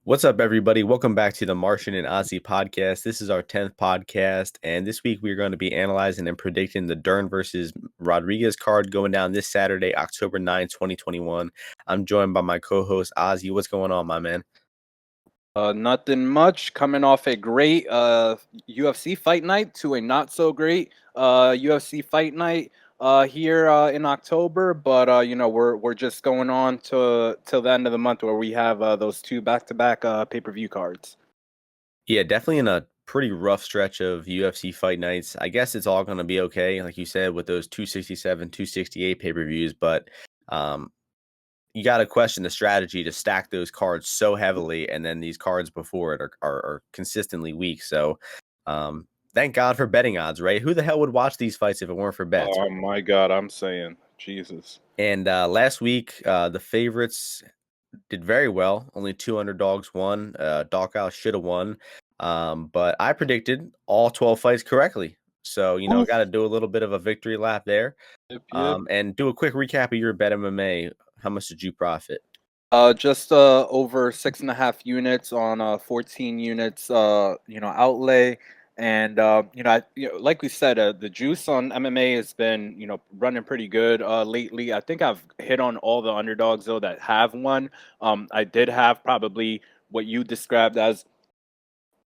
What's up, everybody? Welcome back to the Martian and Ozzy podcast. This is our 10th podcast, and this week we're going to be analyzing and predicting the Dern versus Rodriguez card going down this Saturday, October 9, 2021. I'm joined by my co-host, Ozzy. What's going on, my man? Nothing much. Coming off a great UFC fight night to a not so great UFC fight night here in October, but we're just going on to till the end of the month where we have those two back-to-back pay-per-view cards. Yeah, definitely in a pretty rough stretch of UFC fight nights. I guess it's all going to be okay, like you said, with those 267, 268 pay-per-views, but um, you got to question the strategy to stack those cards so heavily, and then these cards before it are consistently weak. So, thank God for betting odds, right? Who the hell would watch these fights if it weren't for bets? Oh my God, I'm saying Jesus. And last week, the favorites did very well. Only two underdogs won. Doghouse should have won, but I predicted all 12 fights correctly. So Oof. got to do a little bit of a victory lap there, Yep. and do a quick recap of your bet MMA. How much did you profit? Just over 6.5 units on 14 units outlay. And like we said, the juice on MMA has been running pretty good lately. I think I've hit on all the underdogs though that have won. I did have probably what you described as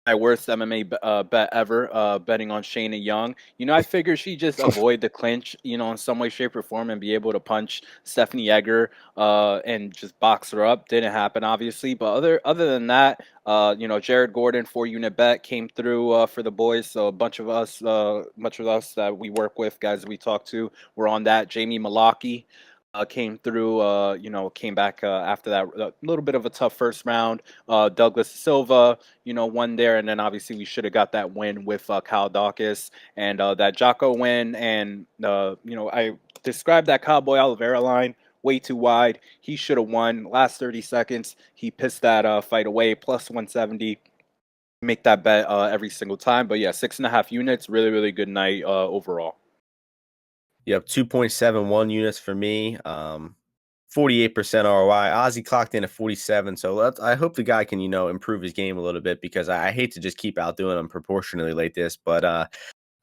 my worst MMA bet ever, betting on Shayna Young. I figured she just avoid the clinch, in some way, shape, or form, and be able to punch Stephanie Egger and just box her up. Didn't happen, obviously, but other than that, Jared Gordon 4 unit bet came through for the boys. So a bunch of us, much of us that we work with, guys that we talk to, were on that. Jamie Malaki came through, came back after that a little bit of a tough first round. Douglas Silva, won there, and then obviously we should have got that win with Kyle Dawkins and that Jocko win. And I described that Cowboy Oliveira line way too wide. He should have won. Last 30 seconds, he pissed that fight away. Plus 170. Make that bet every single time. But yeah, 6.5 units. Really, really good night overall. Yep, 2.71 units for me. 48% ROI. Ozzy clocked in at 47. So I hope the guy can, improve his game a little bit, because I hate to just keep outdoing him proportionally like this. But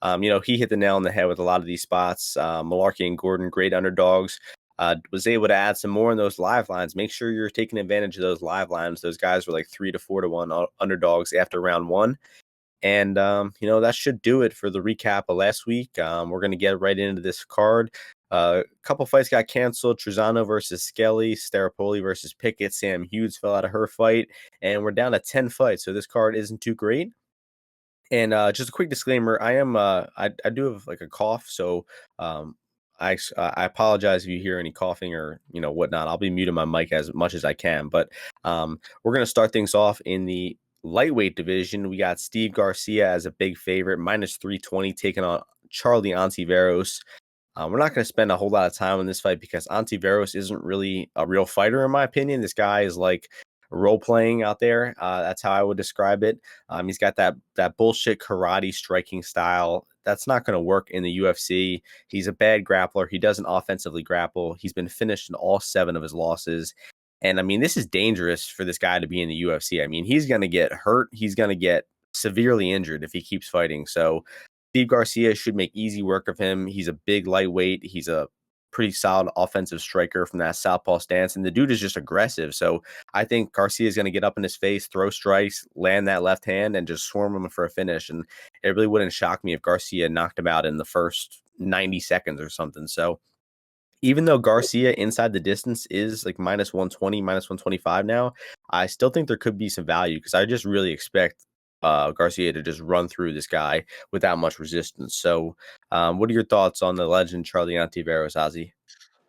he hit the nail on the head with a lot of these spots. Malarkey and Gordon, great underdogs. Was able to add some more in those live lines. Make sure you're taking advantage of those live lines. Those guys were like 3 to 4 to 1 underdogs after round one. And, that should do it for the recap of last week. We're going to get right into this card. A couple fights got canceled. Trezano versus Skelly, Staropoli versus Pickett. Sam Hughes fell out of her fight. And we're down to 10 fights. So this card isn't too great. And just a quick disclaimer, I do have like a cough. So I apologize if you hear any coughing or, whatnot. I'll be muting my mic as much as I can. But we're going to start things off in the lightweight division. We got Steve Garcia as a big favorite, minus 320, taking on Charlie-Ontiveros. We're not going to spend a whole lot of time on this fight because Ontiveros isn't really a real fighter, in my opinion. This guy is like role playing out there. That's how I would describe it. He's got that bullshit karate striking style. That's not going to work in the UFC. He's a bad grappler. He doesn't offensively grapple. He's been finished in all 7 of his losses. And I mean, this is dangerous for this guy to be in the UFC. I mean, he's going to get hurt. He's going to get severely injured if he keeps fighting. So Steve Garcia should make easy work of him. He's a big lightweight. He's a pretty solid offensive striker from that southpaw stance. And the dude is just aggressive. So I think Garcia is going to get up in his face, throw strikes, land that left hand, and just swarm him for a finish. And it really wouldn't shock me if Garcia knocked him out in the first 90 seconds or something. So even though Garcia inside the distance is like minus 120, minus 125 now, I still think there could be some value because I just really expect Garcia to just run through this guy without much resistance. So, what are your thoughts on the legend Charlie-Ontiveros, Ozzy?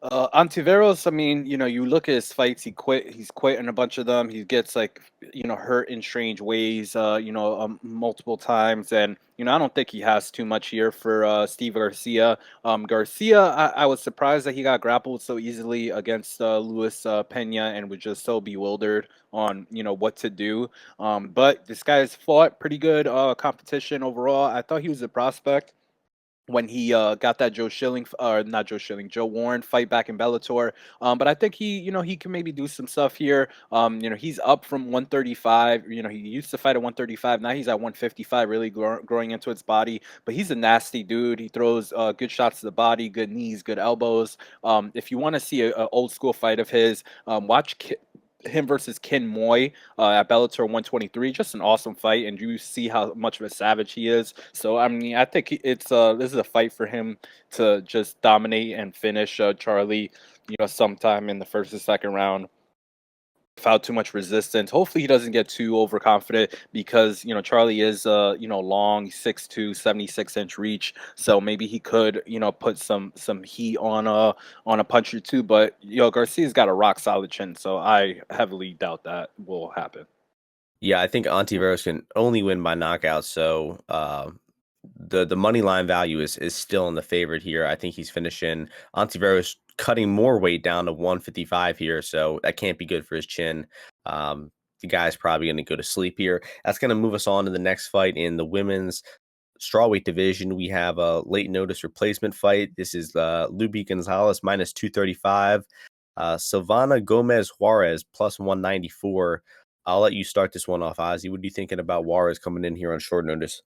Ontiveros, I mean, you look at his fights, he's quitting a bunch of them. He gets like, hurt in strange ways, multiple times. And, I don't think he has too much here for Steve Garcia. Garcia, I was surprised that he got grappled so easily against Luis Pena and was just so bewildered on, what to do. But this guy has fought pretty good competition overall. I thought he was a prospect. when he got that Joe Warren fight back in Bellator. But I think he can maybe do some stuff here. He's up from 135. He used to fight at 135. Now he's at 155, really growing into his body. But he's a nasty dude. He throws good shots to the body, good knees, good elbows. If you want to see a old school fight of his, watch him versus Ken Moy at Bellator 123. Just an awesome fight, and you see how much of a savage he is. So I mean, I think it's this is a fight for him to just dominate and finish Charlie. Sometime in the first or second round without too much resistance. Hopefully, he doesn't get too overconfident because Charlie is long, 6'2", 76-inch reach. So maybe he could put some heat on a punch or two. But Garcia's got a rock solid chin, so I heavily doubt that will happen. Yeah, I think Ontiveros can only win by knockout. So the money line value is still in the favorite here. I think he's finishing Ontiveros cutting more weight down to 155 here, so that can't be good for his chin. The guy's probably going to go to sleep here. That's going to move us on to the next fight in the women's strawweight division. We have a late notice replacement fight. This is Luby Gonzalez minus 235, Silvana Gomez-Juarez plus 194. I'll let you start this one off, Ozzy. What are you thinking about Juarez coming in here on short notice?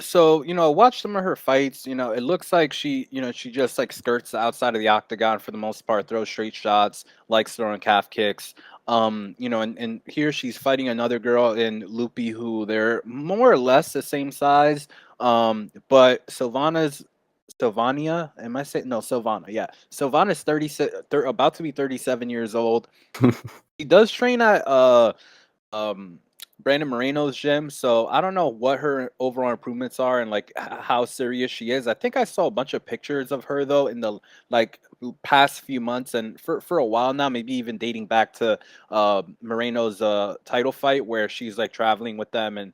So watch some of her fights. It looks like she just like skirts the outside of the octagon for the most part, throws straight shots, likes throwing calf kicks. And here she's fighting another girl in Loopy who they're more or less the same size. But Sylvania, am I saying no, Sylvana, yeah. Sylvana's 36, about to be 37 years old. She does train at um Brandon Moreno's gym. So I don't know what her overall improvements are and like how serious she is. I think I saw a bunch of pictures of her though in the like past few months and for a while now, maybe even dating back to Moreno's title fight where she's like traveling with them and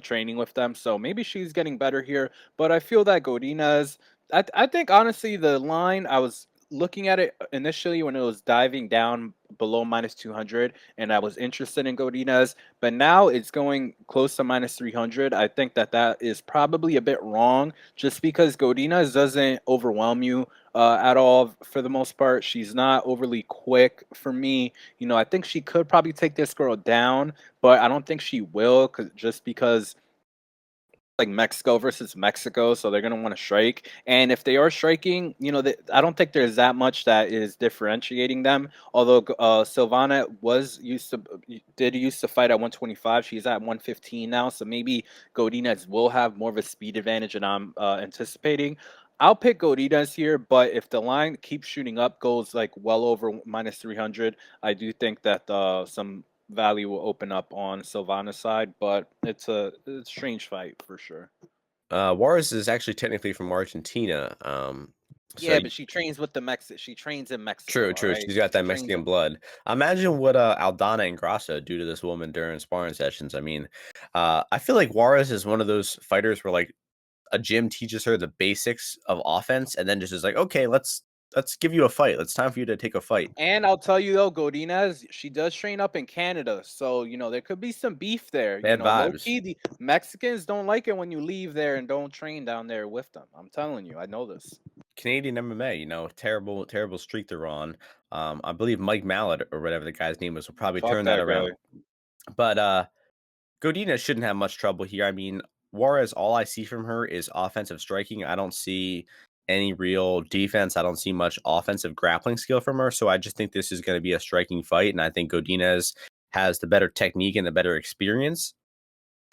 training with them. So maybe she's getting better here. But I feel that Godinez, I think honestly the line I was looking at it initially when it was diving down below minus 200 and I was interested in Godinez, but now it's going close to minus 300. I think that is probably a bit wrong just because Godinez doesn't overwhelm you at all for the most part. She's not overly quick for me. I think she could probably take this girl down, but I don't think she will just because like Mexico versus Mexico, so they're gonna want to strike. And if they are striking, I don't think there's that much that is differentiating them. Although Silvana did used to fight at 125, she's at 115 now, so maybe Godinez will have more of a speed advantage than I'm anticipating. I'll pick Godinez here, but if the line keeps shooting up, goes like well over minus 300, I do think that some value will open up on Silvana's side, but it's a strange fight for sure. Juarez is actually technically from Argentina. So Yeah, but she trains with the Mexican. She trains in Mexico. true, All true. right, She's got she that trains Mexican in. blood. Imagine what Aldana and Grasso do to this woman during sparring sessions. I mean, I feel like Juarez is one of those fighters where like a gym teaches her the basics of offense and then just is like, okay, let's give you a fight. It's time for you to take a fight. And I'll tell you though, Godinez, she does train up in Canada, so there could be some beef there. Bad Low vibes. key, the Mexicans don't like it when you leave there and don't train down there with them. I'm telling you, I know this. Canadian MMA, terrible, terrible streak they're on. I believe Mike Mallet or whatever the guy's name was will probably Fuck turn that that guy. around. But Godinez shouldn't have much trouble here. I mean, Juarez, all I see from her is offensive striking. I don't see any real defense. I don't see much offensive grappling skill from her. So I just think this is going to be a striking fight. And I think Godinez has the better technique and the better experience.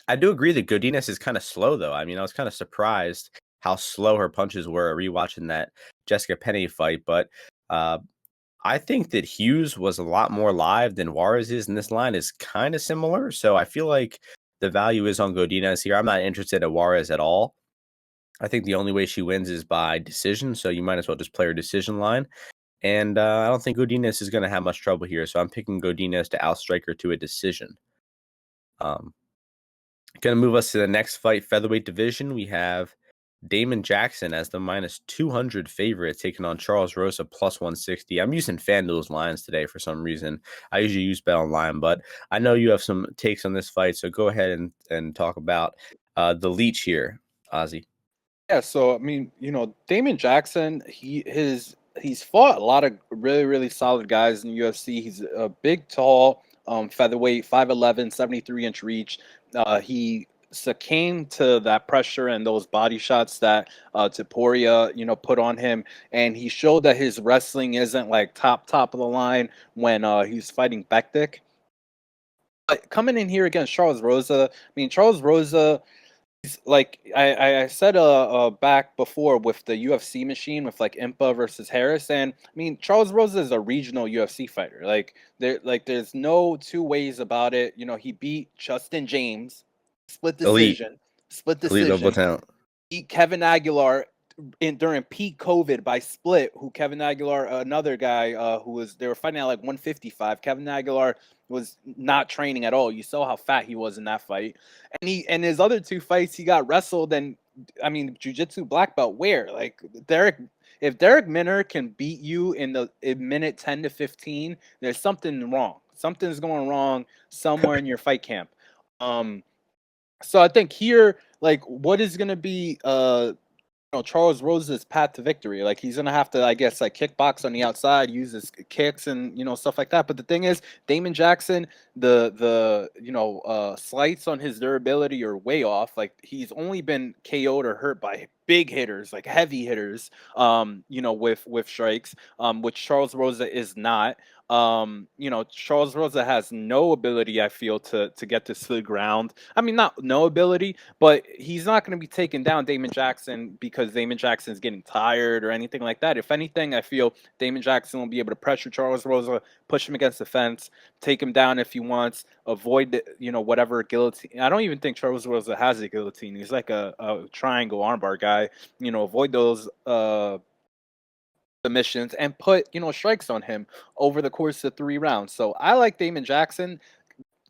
I do agree that Godinez is kind of slow, though. I mean, I was kind of surprised how slow her punches were rewatching that Jessica Penne fight. But uh, I think that Hughes was a lot more live than Juarez is, and this line is kind of similar. So I feel like the value is on Godinez here. I'm not interested in Juarez at all. I think the only way she wins is by decision. So you might as well just play her decision line. And I don't think Godinez is going to have much trouble here. So I'm picking Godinez to outstrike her to a decision. Um, Going to move us to the next fight, featherweight division. We have Damon Jackson as the minus 200 favorite taking on Charles Rosa plus 160. I'm using FanDuel's lines today for some reason. I usually use Bet Online, but I know you have some takes on this fight, so go ahead and talk about the leech here, Ozzy. Yeah, so I mean, Damon Jackson, he's fought a lot of really, really solid guys in the UFC. He's a big, tall, featherweight, 5'11", 73-inch reach. He succumbed to that pressure and those body shots that Topuria, put on him, and he showed that his wrestling isn't like top of the line when he's fighting Bektik. But coming in here against Charles Rosa, I mean, Charles Rosa, like I said back before with the UFC machine with like Impa versus Harris, and I mean Charles Rosa is a regional UFC fighter. There's no two ways about it. He beat Justin James, split Elite, decision, split elite level decision, talent. beat Kevin Aguilar during peak COVID by split. Who Kevin Aguilar, another guy who was they were fighting at like 155. Kevin Aguilar was not training at all. You saw how fat he was in that fight, and his other two fights he got wrestled and I mean jiu-jitsu black belt. Where like if Derek Minner can beat you in minute 10 to 15, there's something wrong. Something's going wrong somewhere in your fight camp. So I think here, like, what is going to be Charles Rose's path to victory? Like he's gonna have to, I guess, like kickbox on the outside, use his kicks and stuff like that. But the thing is, Damon Jackson, the slights on his durability are way off. Like he's only been KO'd or hurt by big hitters, like heavy hitters, with strikes, which Charles Rosa is not. Charles Rosa has no ability, I feel, to get to the ground. I mean, not no ability, but he's not going to be taking down Damon Jackson because Damon Jackson is getting tired or anything like that. If anything, I feel Damon Jackson will be able to pressure Charles Rosa, push him against the fence, take him down if he wants, avoid whatever guillotine. I don't even think Charles Rosa has a guillotine. He's like a triangle armbar guy. Avoid those submissions and put strikes on him over the course of 3 rounds. So I like Damon Jackson.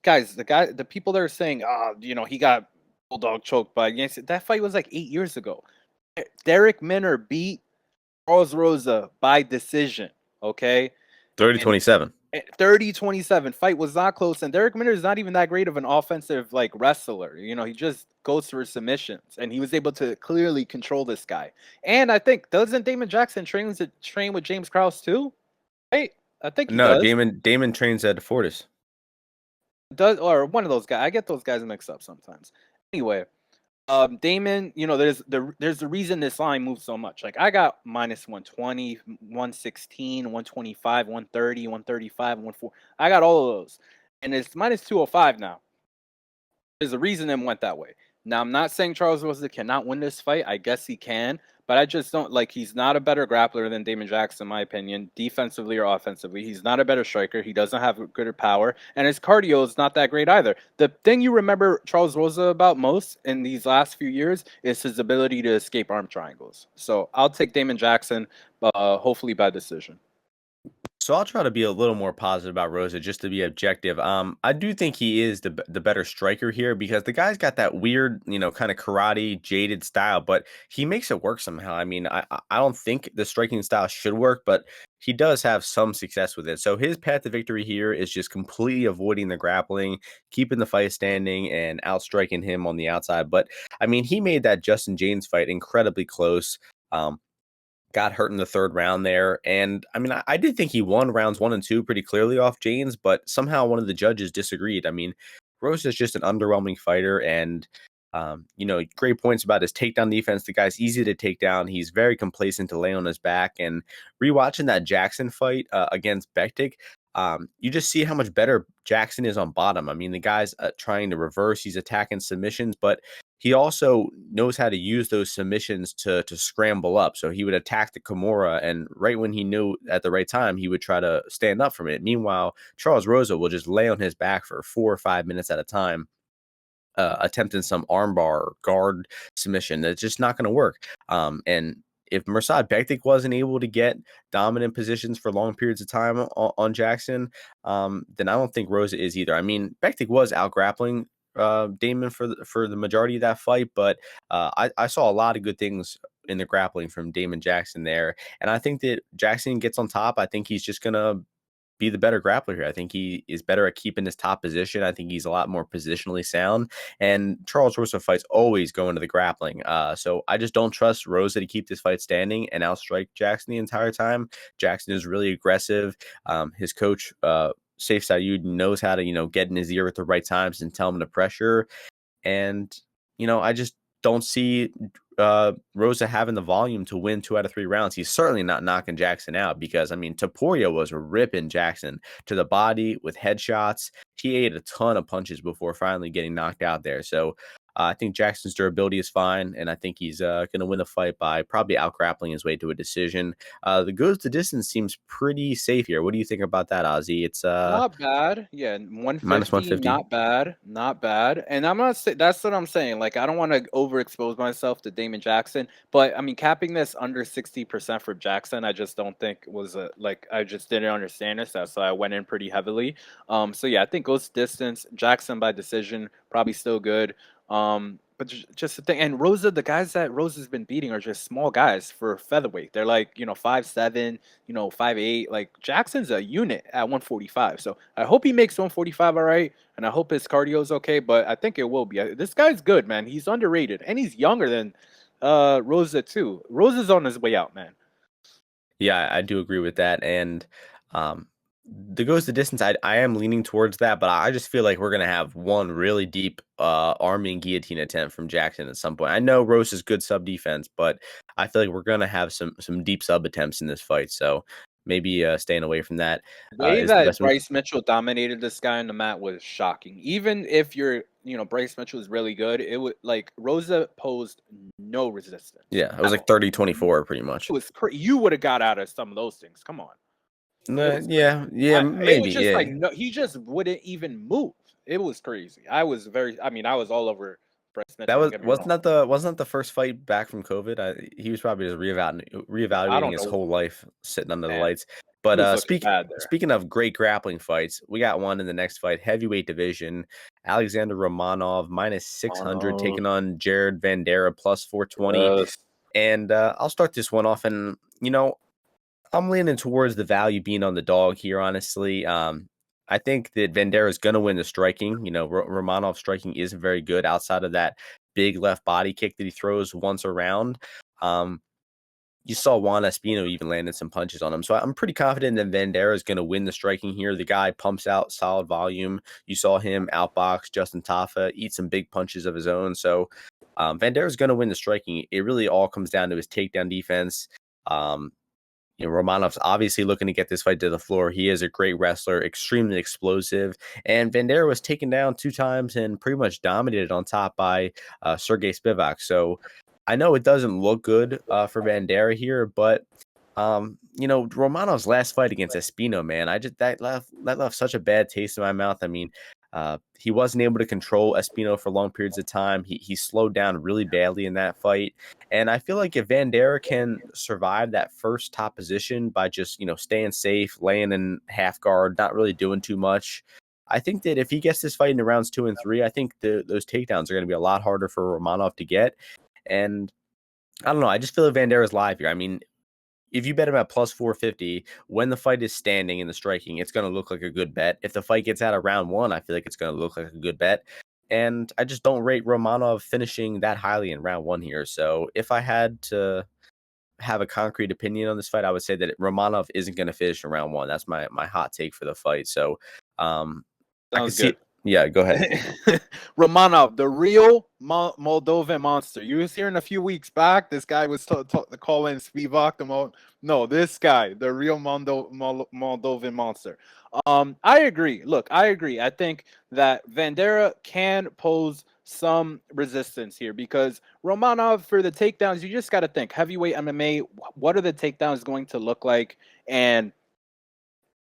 Guys, the people that are saying, he got bulldog choked by Yancey, that fight was like 8 years ago. Derek Minner beat Charles Rosa by decision. Okay, 30-27. 30-27 fight was not close, and Derek Minner is not even that great of an offensive like wrestler. He just goes for submissions, and he was able to clearly control this guy. And I think doesn't Damon Jackson train with James Krause too? Right? I think he No, does. Damon trains at Fortis. Does or one of those guys. I get those guys mixed up sometimes. Anyway, Damon, there's a reason this line moves so much. Like I got minus 120, 116, 125, 130, 135, 140. I got all of those. And it's minus 205 now. There's a reason it went that way. Now I'm not saying Charles Rosa cannot win this fight. I guess he can, but I just don't like he's not a better grappler than Damon Jackson, in my opinion, defensively or offensively. He's not a better striker. He doesn't have good power, and his cardio is not that great either. The thing you remember Charles Rosa about most in these last few years is his ability to escape arm triangles. So I'll take Damon Jackson, hopefully by decision. So I'll try to be a little more positive about Rosa just to be objective. I do think he is the better striker here because the guy's got that weird, kind of karate jaded style, but he makes it work somehow. I mean, I don't think the striking style should work, but he does have some success with it. So his path to victory here is just completely avoiding the grappling, keeping the fight standing, and outstriking him on the outside. But I mean, he made that Justin James fight incredibly close. Got hurt in the third round there. And I mean, I did think he won rounds 1 and 2 pretty clearly off James, but somehow one of the judges disagreed. I mean, Rose is just an underwhelming fighter. And, great points about his takedown defense. The guy's easy to take down. He's very complacent to lay on his back. And rewatching that Jackson fight against Bektik, you just see how much better Jackson is on bottom. I mean, the guy's trying to reverse, he's attacking submissions, but he also knows how to use those submissions to scramble up. So he would attack the Kimura, and right when he knew at the right time, he would try to stand up from it. Meanwhile, Charles Rosa will just lay on his back for 4 or 5 minutes at a time, attempting some armbar or guard submission. That's just not going to work. And if Mirsad Bektik wasn't able to get dominant positions for long periods of time on Jackson, then I don't think Rosa is either. I mean, Bektik was out grappling Damon for the majority of that fight, but I saw a lot of good things in the grappling from Damon Jackson there, and I think that Jackson gets on top. I think he's just gonna be the better grappler here. I think he is better at keeping his top position. I think he's a lot more positionally sound. And Charles Rosa fights always go into the grappling. So I just don't trust Rosa to keep this fight standing and outstrike Jackson the entire time. Jackson is really aggressive. His coach, Saif Saud, knows how to, get in his ear at the right times and tell him to pressure. And, I just don't see Rosa having the volume to win 2 out of 3 rounds. He's certainly not knocking Jackson out because, Topuria was ripping Jackson to the body with headshots. He ate a ton of punches before finally getting knocked out there. So I think Jackson's durability is fine, and I think he's going to win the fight by probably out-grappling his way to a decision. The goes to distance seems pretty safe here. What do you think about that, Ozzy? It's Not bad. Yeah, minus 150, 150. not bad. Not bad. And I'm not saying that's what I'm saying. Like, I don't want to overexpose myself to Damon Jackson, but capping this under 60% for Jackson, I just don't think was I just didn't understand this. That's why I went in pretty heavily. So yeah, I think goes distance. Jackson by decision, probably still good. But just the thing, and Rosa, the guys that Rosa's been beating are just small guys for featherweight. They're like 5'7", 5'8". Like, Jackson's a unit at 145. So I hope he makes 145 all right, and I hope his cardio's okay. But I think it will be. This guy's good, man. He's underrated, and he's younger than Rosa too. Rosa's on his way out, man. Yeah, I do agree with that. And the goes the distance, I am leaning towards that, but I just feel like we're gonna have one really deep army and guillotine attempt from Jackson at some point. I know Rose is good sub defense, but I feel like we're gonna have some deep sub attempts in this fight. So maybe staying away from that The way is the that best move. Bryce Mitchell dominated this guy on the mat was shocking. Even if Bryce Mitchell is really good, it would like Rosa posed no resistance. Yeah, it was like 30-24 pretty much. It was you would have got out of some of those things. Come on. Yeah, It was maybe. just Yeah. like no, he just wouldn't even move. It was crazy. I was all over Bryce Mitchell. That Don't get me wrong. wasn't that the first fight back from COVID? He was probably just I reevaluating don't his know, whole life sitting under the man. lights. He But was looking bad there. speaking of great grappling fights, we got one in the next fight, heavyweight division. Alexander Romanov minus 600 Oh, taking on Jared Vanderaa plus 420. yes. And I'll start this one off, and I'm leaning towards the value being on the dog here, honestly. I think that Vanderaa is going to win the striking. Romanov striking isn't very good outside of that big left body kick that he throws once around. You saw Juan Espino even landed some punches on him. So I'm pretty confident that Vanderaa is going to win the striking here. The guy pumps out solid volume. You saw him outbox Justin Tafa, eat some big punches of his own. So Vanderaa is going to win the striking. It really all comes down to his takedown defense. Romanov's obviously looking to get this fight to the floor. He is a great wrestler, extremely explosive. And Vanderaa was taken down 2 times and pretty much dominated on top by Sergey Spivak. So I know it doesn't look good for Vanderaa here, but Romanov's last fight against Espino, man, that left such a bad taste in my mouth. He wasn't able to control Espino for long periods of time. He slowed down really badly in that fight. And I feel like if Vanderaa can survive that first top position by just, staying safe, laying in half guard, not really doing too much, I think that if he gets this fight into rounds 2 and 3, I think those takedowns are going to be a lot harder for Romanov to get. And I don't know. I just feel like Vanderaa is live here. If you bet him at plus 450, when the fight is standing in the striking, it's going to look like a good bet. If the fight gets out of round 1, I feel like it's going to look like a good bet. And I just don't rate Romanov finishing that highly in round 1 here. So if I had to have a concrete opinion on this fight, I would say that Romanov isn't going to finish in round 1. That's my hot take for the fight. So I can Sounds see. good. Yeah, go ahead. Romanov, the real Moldovan monster. You was here in a few weeks back. This guy was calling Spivak the No, this guy, the real Moldovan monster. I agree. Look, I agree. I think that Vanderaa can pose some resistance here because Romanov, for the takedowns, you just got to think heavyweight MMA. What are the takedowns going to look like? And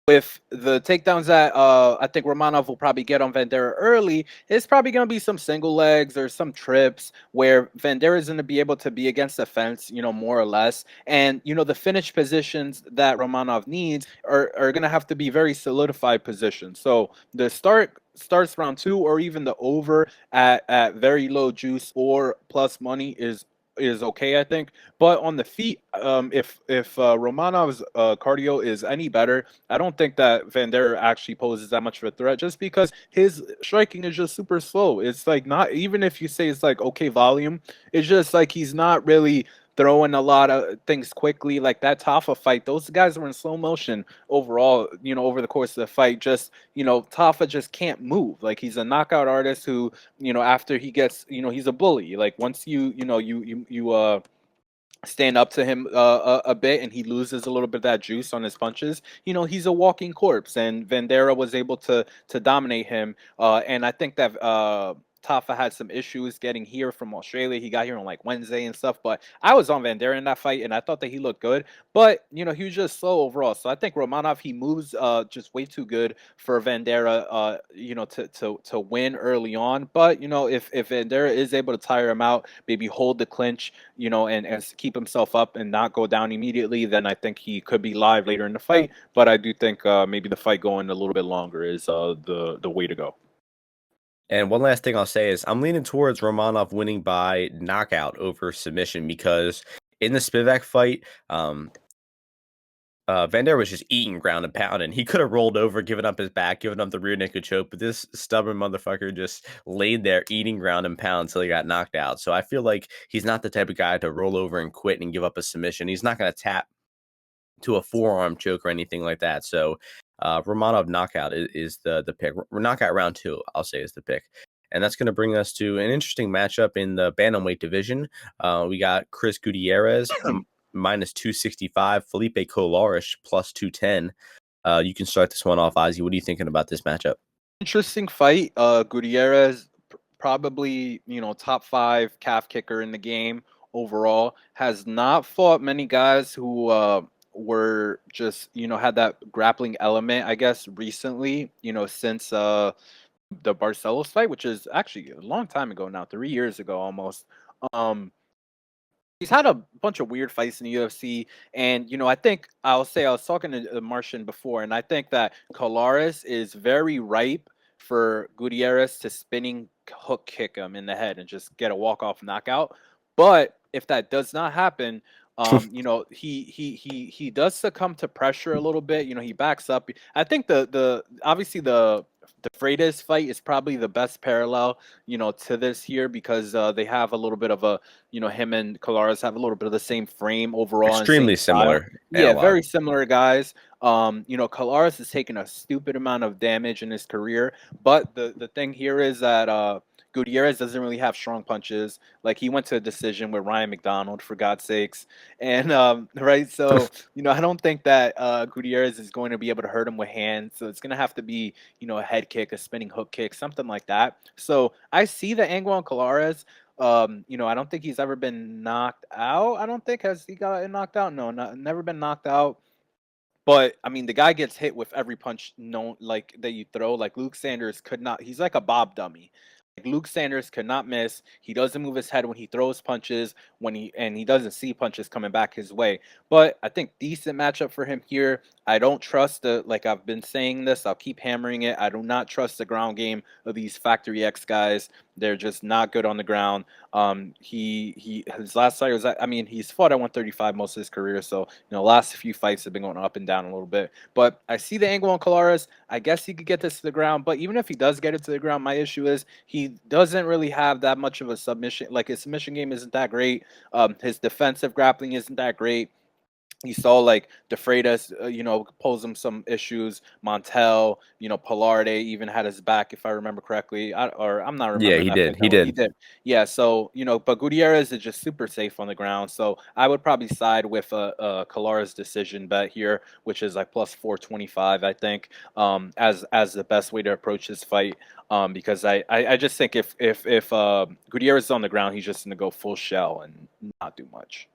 with the takedowns that I think Romanov will probably get on Vanderaa early, it's probably going to be some single legs or some trips where Vanderaa is going to be able to be against the fence, more or less. And, the finish positions that Romanov needs are going to have to be very solidified positions. So the starts round 2 or even the over at very low juice or plus money is is okay, I think. But on the feet, if Romanov's cardio is any better, I don't think that Vanderaa actually poses that much of a threat, just because his striking is just super slow. It's like, not even if you say it's like okay volume, it's just like he's not really throwing a lot of things quickly. Like that Tafa fight, those guys were in slow motion overall, over the course of the fight. Just, Tafa just can't move. Like, he's a knockout artist who, after he gets, he's a bully. Like, once you stand up to him a bit and he loses a little bit of that juice on his punches, he's a walking corpse. And Vanderaa was able to dominate him. And I think that Tafa had some issues getting here from Australia. He got here on like Wednesday and stuff. But I was on Vanderaa in that fight, and I thought that he looked good. But he was just slow overall. So I think Romanov, he moves just way too good for Vanderaa, to win early on. But if Vanderaa is able to tire him out, maybe hold the clinch, and keep himself up and not go down immediately, then I think he could be live later in the fight. But I do think maybe the fight going a little bit longer is the way to go. And one last thing I'll say is I'm leaning towards Romanov winning by knockout over submission because in the Spivak fight, Vanderaa was just eating ground and pounding. He could have rolled over, given up his back, given up the rear naked choke, but this stubborn motherfucker just laid there eating ground and pound until he got knocked out. So I feel like he's not the type of guy to roll over and quit and give up a submission. He's not going to tap to a forearm choke or anything like that. So Romanov knockout is the pick. Knockout round 2, I'll say, is the pick. And that's going to bring us to an interesting matchup in the bantamweight division. We got Chris Gutierrez minus 265, Felipe Colares plus 210. You can start this one off, Ozzy. What are you thinking about this matchup? Interesting fight. Gutierrez, probably, top 5 calf kicker in the game overall, has not fought many guys who were just, had that grappling element, I guess, recently, since the Barcelos fight, which is actually a long time ago now, 3 years ago almost. He's had a bunch of weird fights in the UFC, and I think I'll say, I was talking to Martian before, and I think that Colares is very ripe for Gutierrez to spinning hook kick him in the head and just get a walk-off knockout. But if that does not happen, he does succumb to pressure a little bit. He backs up. I think the obviously the Freitas fight is probably the best parallel, to this here, because they have a little bit of a, him and Colares have a little bit of the same frame overall and Extremely same style. similar Yeah, analog. very similar guys. Colares has taken a stupid amount of damage in his career, but the thing here is that Gutierrez doesn't really have strong punches. Like, he went to a decision with Ryan McDonald, for God's sakes, and right. So I don't think that Gutierrez is going to be able to hurt him with hands. So it's going to have to be, a head kick, a spinning hook kick, something like that. So I see the angle on Colares. I don't think he's ever been knocked out. I don't think, has he gotten knocked out? No, never been knocked out. But I mean, the guy gets hit with every punch known, like, that you throw. Like, Luke Sanders could not. He's like a Bob dummy. Like, Luke Sanders could not miss. He doesn't move his head when he throws punches. He doesn't see punches coming back his way. But I think decent matchup for him here. I don't trust like I've been saying this, I'll keep hammering it. I do not trust the ground game of these Factory X guys. They're just not good on the ground. His last fight was, I mean, he's fought at 135 most of his career, so last few fights have been going up and down a little bit. But I see the angle on Colares. I guess he could get this to the ground, but even if he does get it to the ground, my issue is he doesn't really have that much of a submission. Like, his submission game isn't that great. His defensive grappling isn't that great. You saw, like, De Freitas, pose him some issues. Montel, Pilarde even had his back, if I remember correctly. I'm not Yeah, remembering he that did. fight He that well. He did. did. Yeah, so, but Gutierrez is just super safe on the ground. So I would probably side with a Colares decision bet here, which is like plus 425, I think, as the best way to approach this fight. Because I just think if Gutierrez is on the ground, he's just going to go full shell and not do much.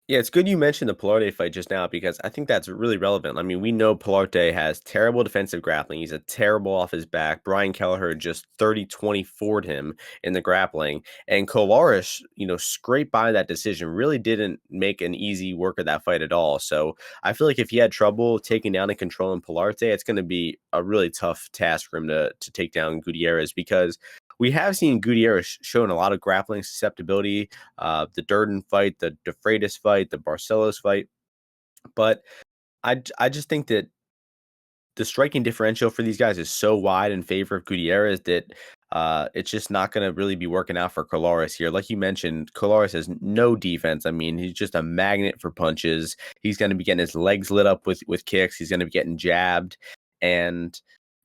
Yeah, it's good you mentioned the Pilarte fight just now because I think that's really relevant. I mean, we know Pilarte has terrible defensive grappling. He's a terrible off his back. Brian Kelleher just 30-24'd him in the grappling. And Colares, scraped by that decision, really didn't make an easy work of that fight at all. So I feel like if he had trouble taking down and controlling Pilarte, it's going to be a really tough task for him to take down Gutierrez because we have seen Gutierrez showing a lot of grappling susceptibility. The Durden fight, the Freitas fight, the Barcelos fight, but I just think that the striking differential for these guys is so wide in favor of Gutierrez that it's just not going to really be working out for Colares here. Like you mentioned, Colares has no defense. I mean, he's just a magnet for punches. He's going to be getting his legs lit up with kicks. He's going to be getting jabbed, and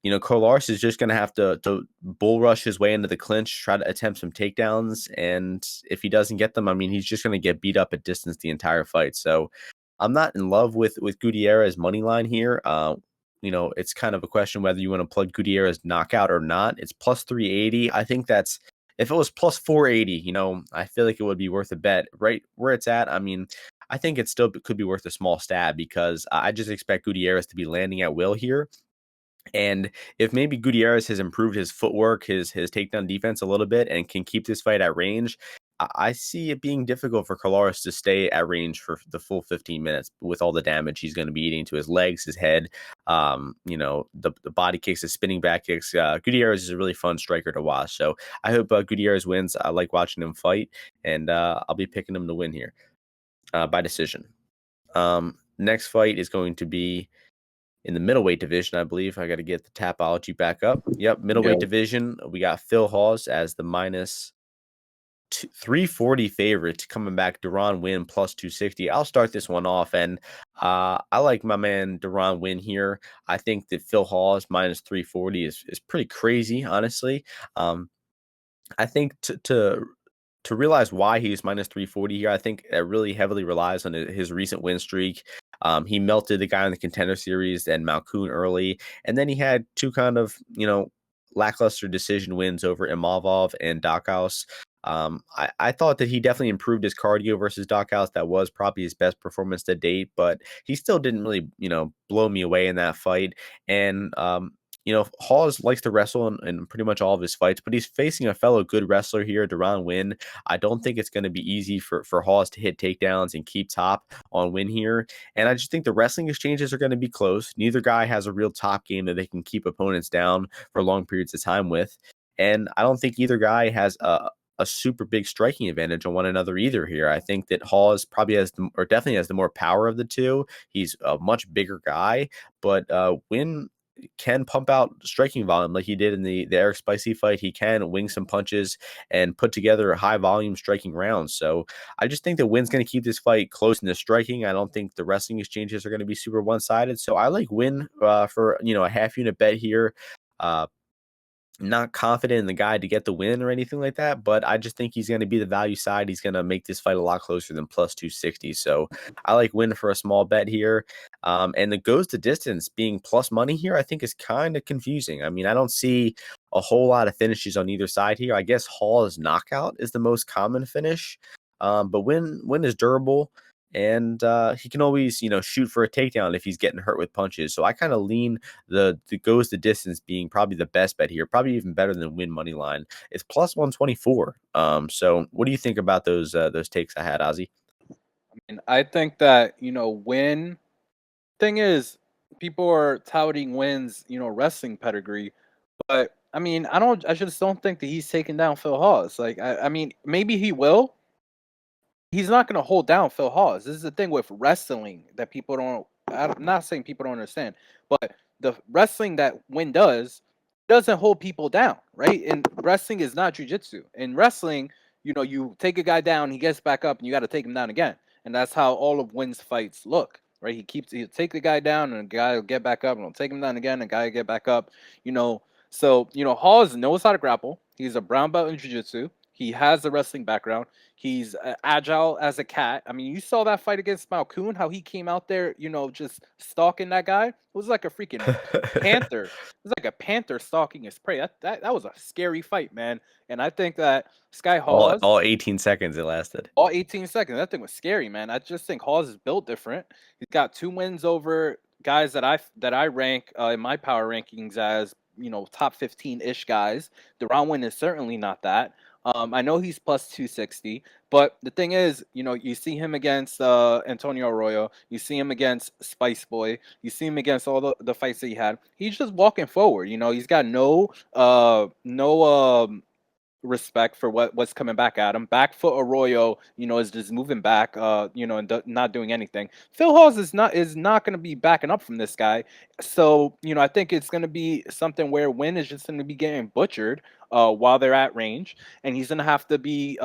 Colares is just going to have to bull rush his way into the clinch, try to attempt some takedowns, and if he doesn't get them, I mean, he's just going to get beat up at distance the entire fight. So I'm not in love with Gutierrez money line here. It's kind of a question whether you want to plug Gutierrez knockout or not. It's plus 380. I think that's if it was plus 480, I feel like it would be worth a bet. Right where it's at, I mean, I think it still could be worth a small stab because I just expect Gutierrez to be landing at will here. And if maybe Gutierrez has improved his footwork, his takedown defense a little bit, and can keep this fight at range, I see it being difficult for Colares to stay at range for the full 15 minutes with all the damage he's going to be eating to his legs, his head, the body kicks, the spinning back kicks. Gutierrez is a really fun striker to watch. So I hope Gutierrez wins. I like watching him fight, and I'll be picking him to win here by decision. Next fight is going to be in the middleweight division, I believe. I got to get the Tapology back up. Yep, middleweight division. We got Phil Hawes as the minus 340 favorite coming back. Winn plus 260. I'll start this one off, and I like my man Winn here. I think that Phil Hawes minus 340 is pretty crazy, honestly. I think to realize why he's minus 340 here, I think it really heavily relies on his recent win streak. He melted the guy in the Contender Series and Malkoun early, and then he had two kind of, lackluster decision wins over Imavov and Dockhouse. I thought that he definitely improved his cardio versus Dockhouse. That was probably his best performance to date, but he still didn't really, blow me away in that fight. And Hawes likes to wrestle in pretty much all of his fights, but he's facing a fellow good wrestler here, Winn. I don't think it's going to be easy for Hawes to hit takedowns and keep top on Winn here. And I just think the wrestling exchanges are going to be close. Neither guy has a real top game that they can keep opponents down for long periods of time with. And I don't think either guy has a super big striking advantage on one another either here. I think that Hawes probably definitely has the more power of the two. He's a much bigger guy, but Winn can pump out striking volume like he did in the Eric Spicy fight. He can wing some punches and put together high volume striking rounds. So I just think that Winn's going to keep this fight close in the striking. I don't think the wrestling exchanges are going to be super one-sided. So I like Winn for a half unit bet here. Not confident in the guy to get the win or anything like that, but I just think he's going to be the value side. He's going to make this fight a lot closer than plus 260. So I like Winn for a small bet here. And the goes to distance being plus money here, I think is kind of confusing. I mean, I don't see a whole lot of finishes on either side here. I guess Hall's knockout is the most common finish. But Winn is durable. And he can always, shoot for a takedown if he's getting hurt with punches. So I kind of lean the goes the distance being probably the best bet here, probably even better than Winn money line. It's plus 124. So what do you think about those takes I had, Ozzy? I mean, I think that Winn. Thing is, people are touting Winn's wrestling pedigree, but I mean, I just don't think that he's taking down Phil Hawes. Like, I mean, maybe he will. He's not going to hold down Phil Hawes. This is the thing with wrestling that people don't. I'm not saying people don't understand, but the wrestling that Winn doesn't hold people down, right? And wrestling is not jujitsu. In wrestling, you take a guy down, he gets back up, and you got to take him down again. And that's how all of Winn's fights look, right? He'll take the guy down, and the guy will get back up, and he'll take him down again, and the guy will get back up. So Hawes knows how to grapple. He's a brown belt in jiu-jitsu. He has a wrestling background. He's agile as a cat. I mean, you saw that fight against Malkoun, how he came out there, just stalking that guy. It was like a freaking panther. It was like a panther stalking his prey. That was a scary fight, man. And I think that Sky Hawes, all 18 seconds it lasted. all 18 seconds. That thing was scary, man. I just think Hawes is built different. He's got 2 wins over guys that I rank in my power rankings as top 15-ish guys. Winn is certainly not that. I know he's plus 260, but the thing is, you see him against Antonio Arroyo, you see him against Spice Boy, you see him against all the fights that he had. He's just walking forward. He's got no respect for what's coming back at him. Back foot Arroyo, is just moving back, and not doing anything. Phil Hawes is not going to be backing up from this guy. So, I think it's going to be something where Winn is just going to be getting butchered while they're at range, and he's going to have to be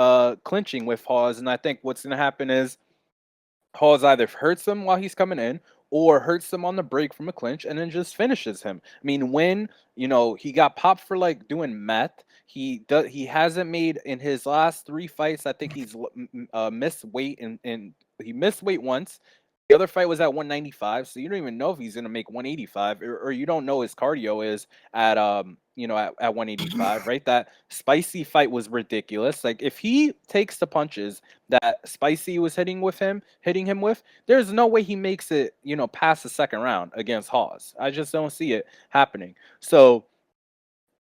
clinching with Hawes. And I think what's going to happen is Hawes either hurts him while he's coming in or hurts him on the break from a clinch and then just finishes him. I mean, when he got popped for like doing meth, he hasn't made in his last 3 fights. I think he's missed weight and he missed weight once. The other fight was at 195, so you don't even know if he's gonna make 185, or you don't know his cardio is at at 185, right? That Spicy fight was ridiculous. Like if he takes the punches that Spicy was hitting him with, there's no way he makes it, past the second round against Hawes. I just don't see it happening. So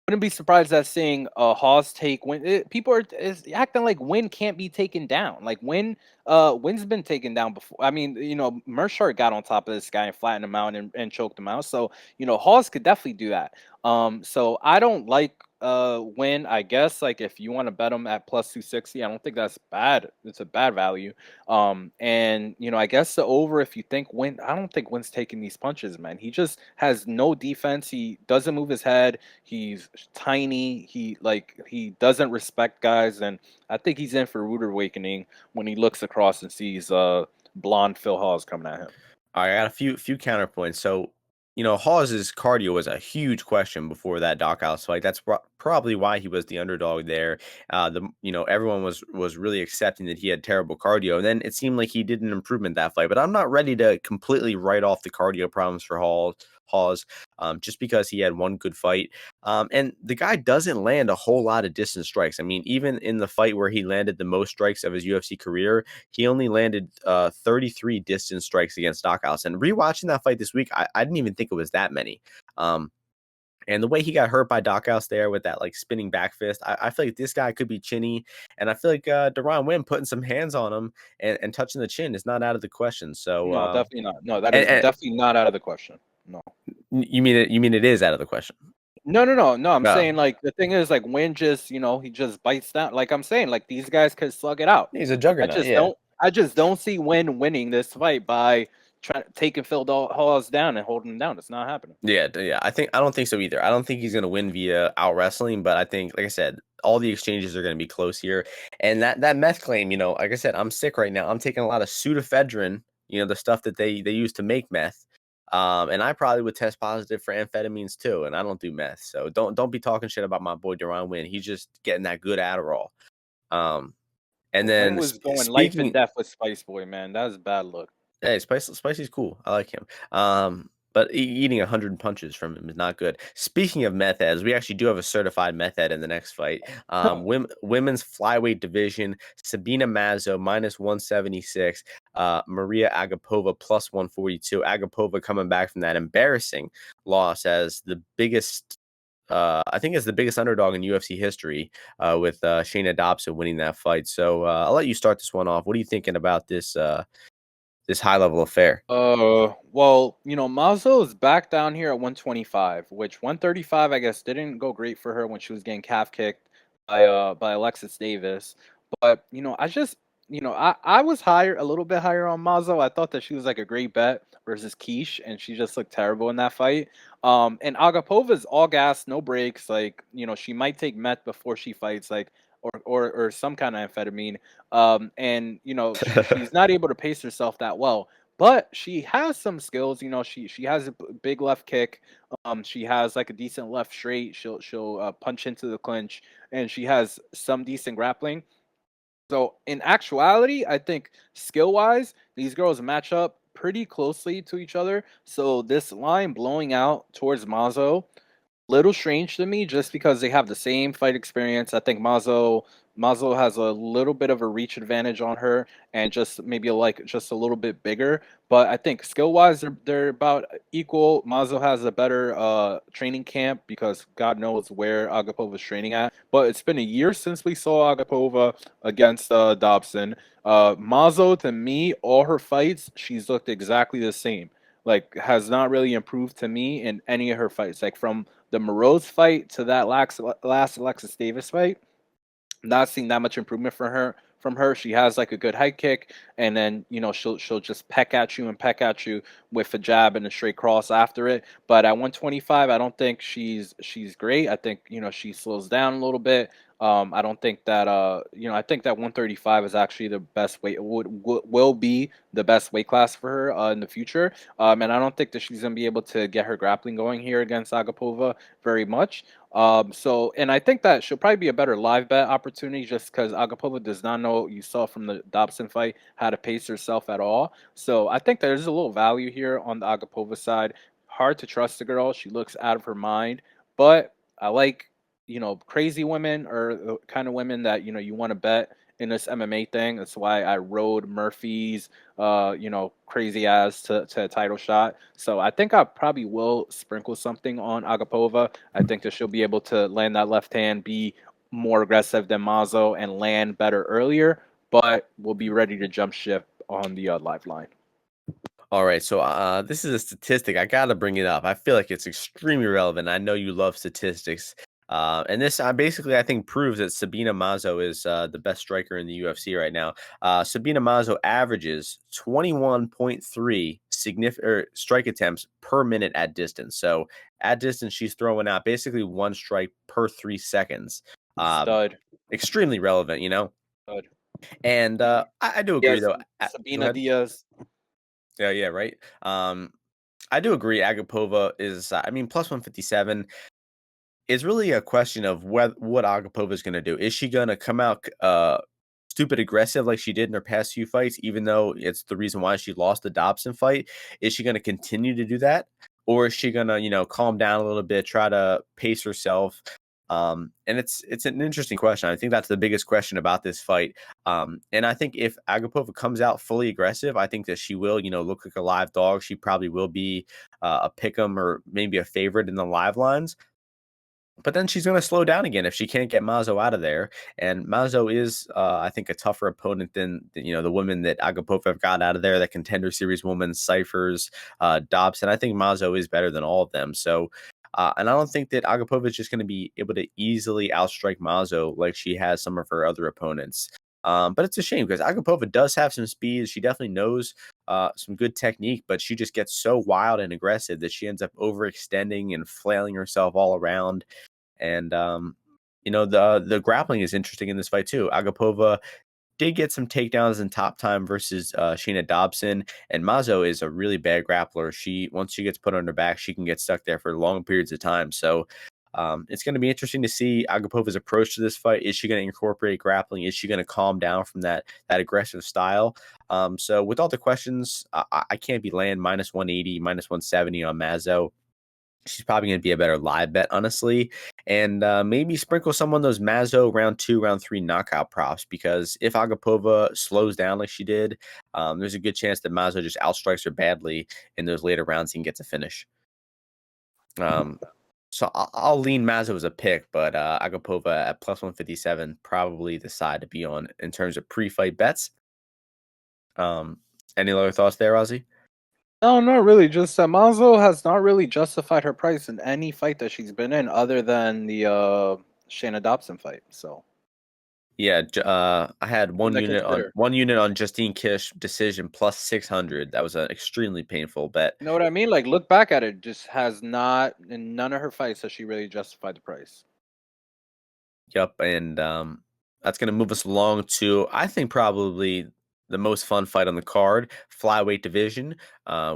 wouldn't be surprised at seeing Hawes take Winn. People is acting like Winn can't be taken down. Like Winn's been taken down before. I mean, Mershart got on top of this guy and flattened him out and choked him out. So Hawes could definitely do that. So I don't like Winn. I guess like if you want to bet him at plus 260, I don't think that's bad. It's a bad value. And I guess the over if you think Winn. I don't think Winn's taking these punches, man. He just has no defense. He doesn't move his head. He's tiny. He doesn't respect guys, and I think he's in for rude awakening when he looks across and sees blonde Phil Hawes coming at him. All right, I got a few counterpoints. So, Hawes's cardio was a huge question before that House fight. That's probably why he was the underdog there. Everyone was really accepting that he had terrible cardio, and then it seemed like he did an improvement that fight. But I'm not ready to completely write off the cardio problems for Hawes, just because he had one good fight. And the guy doesn't land a whole lot of distance strikes. I mean, even in the fight where he landed the most strikes of his UFC career, he only landed 33 distance strikes against House. And rewatching that fight this week, I didn't even think it was that many. And the way he got hurt by House there with that like spinning back fist, I feel like this guy could be chinny. And I feel like Deron Winn putting some hands on him and touching the chin is not out of the question. So No, definitely not. No, that is and definitely not out of the question. No. you mean it? You mean it is out of the question? No. I'm No, saying like the thing is like Wynn just he just bites down. Like I'm saying like these guys could slug it out. he's a I juggernaut. just Yeah. don't see Wynn winning this fight by taking Phil Hawes down and holding him down. It's not happening. Yeah. I don't think so either. I don't think he's gonna win via out wrestling, but I think, like I said, all the exchanges are gonna be close here. And that meth claim, like I said, I'm sick right now. I'm taking a lot of pseudoephedrine, the stuff that they use to make meth. And I probably would test positive for amphetamines too, and I don't do meth. So don't be talking shit about my boy Deron Winn. He's just getting that good Adderall. And Wynn then was going life and speaking, death with Spice Boy, man. That was a bad look. hey, Spicy's cool. I like him. But eating 100 punches from him is not good. Speaking of meth heads, we actually do have a certified meth head in the next fight. Women's flyweight division: Sabina Mazo minus 176, Maria Agapova plus 142. Agapova coming back from that embarrassing loss as the biggest. I think it's the biggest underdog in UFC history, with Shayna Dobson winning that fight. So I'll let you start this one off. What are you thinking about this high level affair? Well, Mazo is back down here at 125, which 135 I guess didn't go great for her when she was getting calf kicked by Alexis Davis. But I just I was a little bit higher on Mazo. I thought that she was like a great bet versus Quiche, and she just looked terrible in that fight. And Agapova's all gas, no breaks. Like she might take meth before she fights, like or some kind of amphetamine. And she's not able to pace herself that well, but she has some skills. She has a big left kick. She has like a decent left straight. She'll punch into the clinch, and she has some decent grappling. So in actuality, I think skill wise, these girls match up pretty closely to each other. So this line blowing out towards Mazo, little strange to me just because they have the same fight experience. I think Mazo has a little bit of a reach advantage on her and just maybe like just a little bit bigger. But I think skill wise they're about equal. Mazo has a better training camp because God knows where Agapova's training at. But it's been a year since we saw Agapova against Dobson. Mazo, to me, all her fights, she's looked exactly the same. Like has not really improved to me in any of her fights. Like from the Moroz fight to that last Alexis Davis fight, not seeing that much improvement from her. She has like a good high kick, and then she'll just peck at you and peck at you with a jab and a straight cross after it. But at 125, I don't think she's great. I think she slows down a little bit. I don't think that I think that 135 is actually the best weight, will be the best weight class for her in the future. And I don't think that she's gonna be able to get her grappling going here against Agapova very much. And I think that she'll probably be a better live bet opportunity just because Agapova does not know, you saw from the Dobson fight, how to pace herself at all. So I think there's a little value here on the Agapova side. Hard to trust the girl. She looks out of her mind, but I like, crazy women, or the kind of women that, you want to bet in this MMA thing. That's why I rode Murphy's, crazy ass to a title shot. So I think I probably will sprinkle something on Agapova. I think that she'll be able to land that left hand, be more aggressive than Mazo, and land better earlier, but we'll be ready to jump ship on the live line. All right, so this is a statistic. I got to bring it up. I feel like it's extremely relevant. I know you love statistics. And this basically, I think, proves that Sabina Mazo is the best striker in the UFC right now. Sabina Mazo averages 21.3 strike attempts per minute at distance. So at distance, she's throwing out basically one strike per 3 seconds. Stud. Extremely relevant, Stud. And I do agree, Yes, though. Go Sabina ahead. Diaz. Yeah, right. I do agree. Agapova is, I mean, plus 157 is really a question of what Agapova is going to do. Is she going to come out stupid aggressive like she did in her past few fights, even though it's the reason why she lost the Dobson fight? Is she going to continue to do that? Or is she going to, calm down a little bit, try to pace herself? And it's an interesting question. I think that's the biggest question about this fight. And I think if Agapova comes out fully aggressive, I think that she will, look like a live dog. She probably will be a pick'em or maybe a favorite in the live lines. But then she's going to slow down again if she can't get Mazo out of there. And Mazo is, I think, a tougher opponent than the women that Agapova have got out of there. That Contender Series woman, Cyphers, Dobson. I think Mazo is better than all of them. So, and I don't think that Agapova is just going to be able to easily outstrike Mazo like she has some of her other opponents. But it's a shame because Agapova does have some speed. She definitely knows some good technique, but she just gets so wild and aggressive that she ends up overextending and flailing herself all around. And the grappling is interesting in this fight too. Agapova did get some takedowns in top time versus Shayna Dobson, and Mazo is a really bad grappler. Once she gets put on her back, she can get stuck there for long periods of time. So it's going to be interesting to see Agapova's approach to this fight. Is she going to incorporate grappling? Is she going to calm down from that aggressive style? So with all the questions, I can't be laying minus 180, minus 170 on Mazo. She's probably going to be a better live bet, honestly. And maybe sprinkle some on those Mazo round 2, round 3 knockout props, because if Agapova slows down like she did, there's a good chance that Mazo just outstrikes her badly in those later rounds and gets a finish. So I'll lean Mazo as a pick, but Agapova at plus 157, probably the side to be on in terms of pre-fight bets. Any other thoughts there, Ozzy? No, not really. Just that Mazo has not really justified her price in any fight that she's been in, other than the Shayna Dobson fight. So Yeah, I had one to unit consider. on Justine Kish decision plus 600. That was an extremely painful bet. You know what I mean? Like, look back at it. Just has not, in none of her fights has she really justified the price. Yep, and that's gonna move us along to, I think, probably the most fun fight on the card, flyweight division.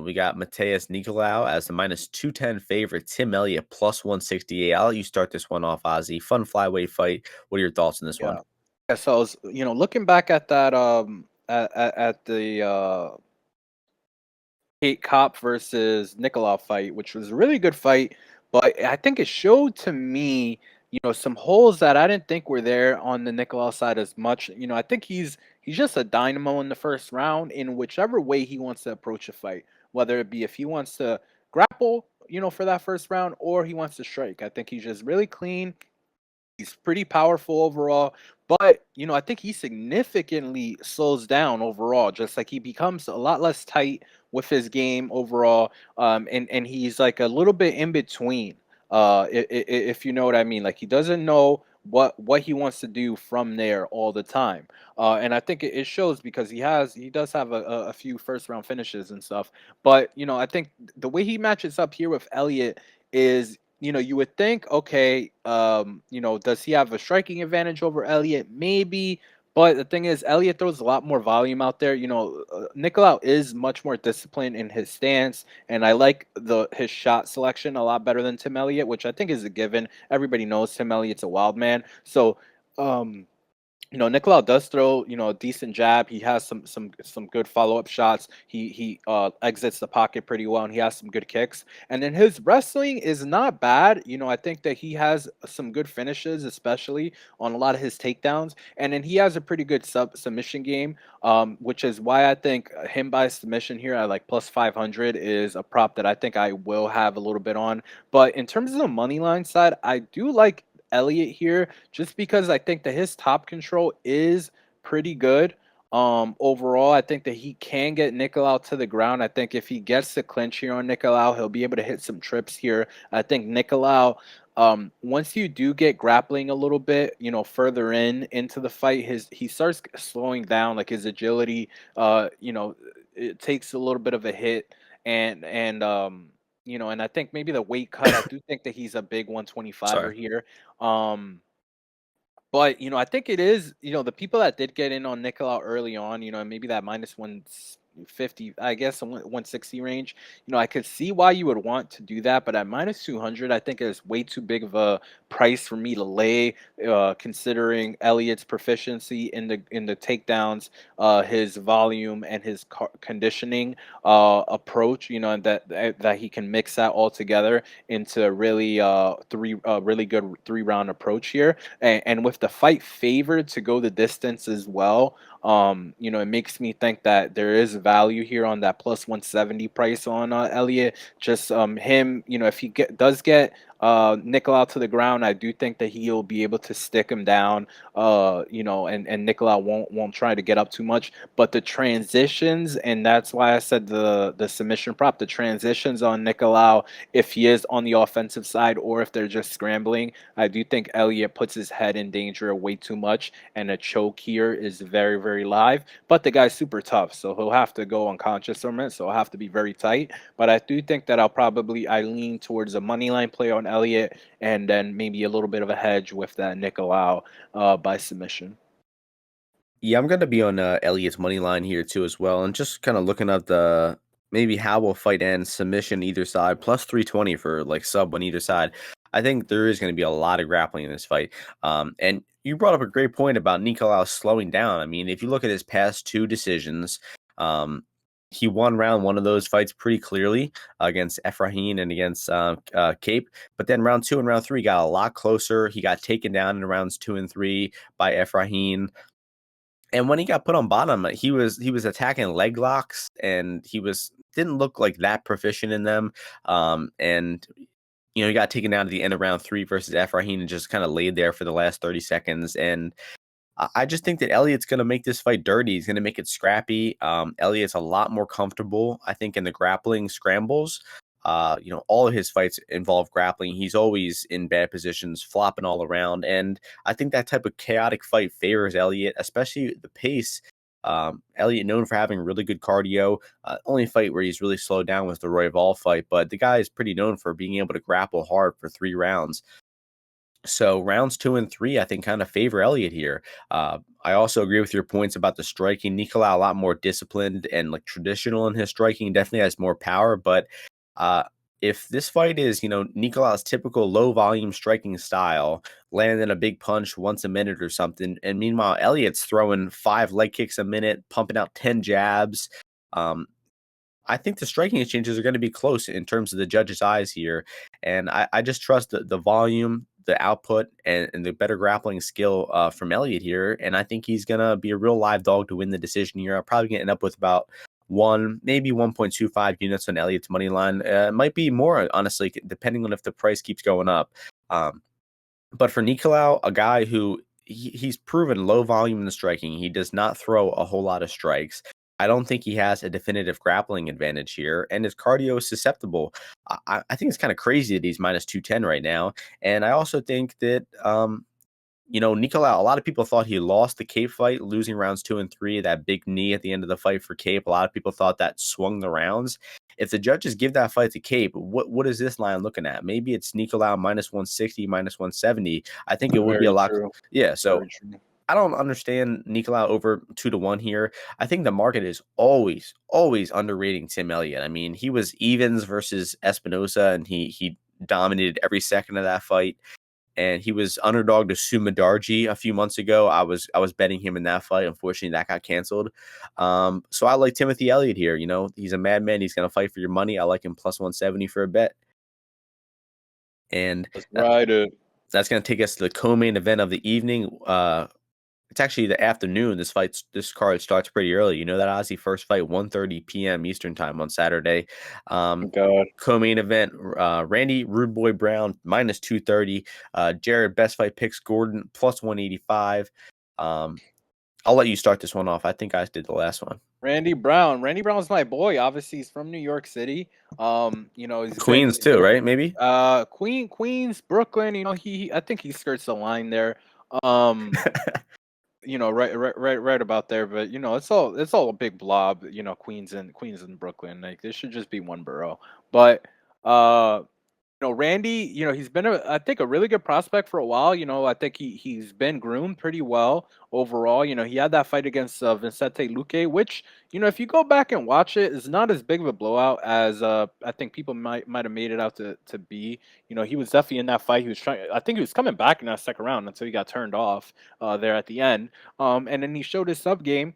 We got Elliot-Nicolau as the minus 210 favorite, Tim Elliott plus 168. I'll let you start this one off, Ozzy. Fun flyweight fight. What are your thoughts on this one? Yeah. Yeah. So I was, looking back at that, at the Kate Kopp versus Nicolau fight, which was a really good fight, but I think it showed to me, some holes that I didn't think were there on the Nicolau side as much. I think he's just a dynamo in the first round in whichever way he wants to approach a fight, whether it be if he wants to grapple, for that first round, or he wants to strike. I think he's just really clean. He's pretty powerful overall, but I think he significantly slows down overall. Just like he becomes a lot less tight with his game overall, and he's like a little bit in between. If you know what I mean, like he doesn't know what he wants to do from there all the time. And I think it shows because he does have a few first round finishes and stuff. But I think the way he matches up here with Elliot is, you would think, okay, does he have a striking advantage over Elliot? Maybe. But the thing is, Elliot throws a lot more volume out there. Nicolau is much more disciplined in his stance, and I like his shot selection a lot better than Tim Elliott, which I think is a given. Everybody knows Tim Elliott's a wild man. So, um, Nicolau does throw, a decent jab. He has some good follow up shots. He exits the pocket pretty well, and he has some good kicks. And then his wrestling is not bad. I think that he has some good finishes, especially on a lot of his takedowns. And then he has a pretty good submission game, which is why I think him by submission here at like plus 500 is a prop that I think I will have a little bit on. But in terms of the money line side, I do like Elliot here just because I think that his top control is pretty good. Overall, I think that he can get Nicolau to the ground. I think if he gets the clinch here on Nicolau, he'll be able to hit some trips here. I think Nicolau, once you do get grappling a little bit, further into the fight, he starts slowing down, like his agility. It takes a little bit of a hit, and I think maybe the weight cut. I do think that he's a big 125er Sorry. here. Um, but I think it is, the people that did get in on Nicolau early on, maybe that minus 150, I guess, 160 range. I could see why you would want to do that, but at minus 200, I think it's way too big of a price for me to lay, considering Elliott's proficiency in the takedowns, his volume, and his conditioning approach. And that he can mix that all together into a really good 3 round approach here. And with the fight favored to go the distance as well, it makes me think that there is value here on that plus 170 price on Elliot. Just him, if he does get Nicolau to the ground, I do think that he'll be able to stick him down. And Nicolau won't try to get up too much. But the transitions, and that's why I said the submission prop, the transitions on Nicolau, if he is on the offensive side or if they're just scrambling, I do think Elliot puts his head in danger way too much, and a choke here is very, very live. But the guy's super tough, so he'll have to go unconscious from it, so he'll have to be very tight. But I do think that I lean towards a money line play on Elliot, and then maybe a little bit of a hedge with that Nicolau by submission. Yeah, I'm gonna be on Elliott's money line here too as well, and just kind of looking at the maybe how will fight end submission either side plus 320 for like sub on either side. I think there is going to be a lot of grappling in this fight. And you brought up a great point about Nicolau slowing down. I mean, if you look at his past 2 decisions, um, he won round one of those fights pretty clearly against Efrahin and against Cape. But then round 2 and round 3 got a lot closer. He got taken down in rounds 2 and 3 by Efrahin. And when he got put on bottom, he was attacking leg locks, and he didn't look like that proficient in them. And he got taken down at the end of round 3 versus Efrahin and just kind of laid there for the last 30 seconds. And I just think that Elliot's going to make this fight dirty. He's going to make it scrappy. Elliot's a lot more comfortable, I think, in the grappling scrambles. All of his fights involve grappling. He's always in bad positions, flopping all around. And I think that type of chaotic fight favors Elliot, especially the pace. Elliot known for having really good cardio. Only fight where he's really slowed down was the Royval fight, but the guy is pretty known for being able to grapple hard for 3 rounds. So rounds 2 and 3, I think, kind of favor Elliot here. I also agree with your points about the striking. Nicolau a lot more disciplined and like traditional in his striking. Definitely has more power, but uh, if this fight is, Nicolau's typical low volume striking style, landing a big punch once a minute or something, and meanwhile Elliot's throwing 5 leg kicks a minute, pumping out 10 jabs. Um, I think the striking exchanges are going to be close in terms of the judges' eyes here. And I just trust the volume, the output, and the better grappling skill from Elliott here. And I think he's going to be a real live dog to win the decision here. I'm probably going to end up with about maybe 1.25 units on Elliott's money line. It might be more, honestly, depending on if the price keeps going up. But for Nicolau, a guy who he's proven low volume in the striking, he does not throw a whole lot of strikes. I don't think he has a definitive grappling advantage here, and his cardio is susceptible. I think it's kind of crazy that he's minus 210 right now, and I also think that Nicolau, a lot of people thought he lost the Cape fight, losing rounds 2 and 3, that big knee at the end of the fight for Cape. A lot of people thought that swung the rounds. If the judges give that fight to Cape, what is this line looking at? Maybe it's Nicolau minus 160, minus 170. I think it would be a Very lot. true. Yeah, so Very true. I don't understand Nicolau over 2-1 here. I think the market is always, always underrating Tim Elliott. I mean, he was evens versus Espinosa, and he dominated every second of that fight. And he was underdog to Sumadarji a few months ago. I was betting him in that fight. Unfortunately, that got canceled. So I like Timothy Elliott here. He's a madman. He's going to fight for your money. I like him plus 170 for a bet. And Let's ride it. that's going to take us to the co-main event of the evening. It's actually the afternoon. This card starts pretty early. You know that Ozzy first fight 1:30 p.m. Eastern time on Saturday. God. Co-main event, Randy Rude Boy Brown minus 230. Jared Best Fight picks Gordon plus 185. I'll let you start this one off. I think I did the last one. Randy Brown. Randy Brown's my boy. Obviously, he's from New York City. He's Queens too, right? Maybe. Queens, Brooklyn. I think he skirts the line there. Um, right about there. But it's all a big blob. Queens and Brooklyn. Like this should just be one borough. But Randy, he's been I think a really good prospect for a while. I think he's been groomed pretty well overall. He had that fight against Vicente Luque, which if you go back and watch it, is not as big of a blowout as I think people might have made it out to be. He was definitely in that fight. He was trying. I think he was coming back in that second round until he got turned off there at the end. And then he showed his sub game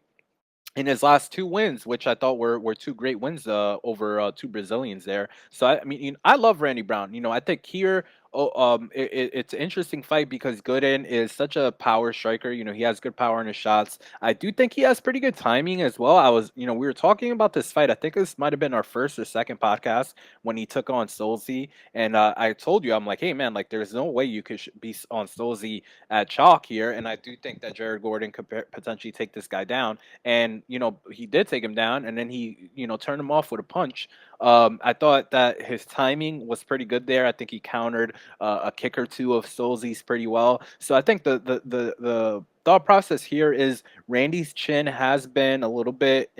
in his last two wins, which I thought were two great wins over two Brazilians there. So I mean, I love Randy Brown. I think here, it's an interesting fight because Gooden is such a power striker. He has good power in his shots. I do think he has pretty good timing as well. We were talking about this fight. I think this might have been our first or second podcast when he took on Stolze, and I told you, I'm like, hey man, like there's no way you could be on Stolze at chalk here, and I do think that Jared Gordon could potentially take this guy down. And he did take him down, and then he turned him off with a punch. I thought that his timing was pretty good there. I think he countered a kick or two of Stolze's pretty well. So I think the thought process here is Randy's chin has been a little bit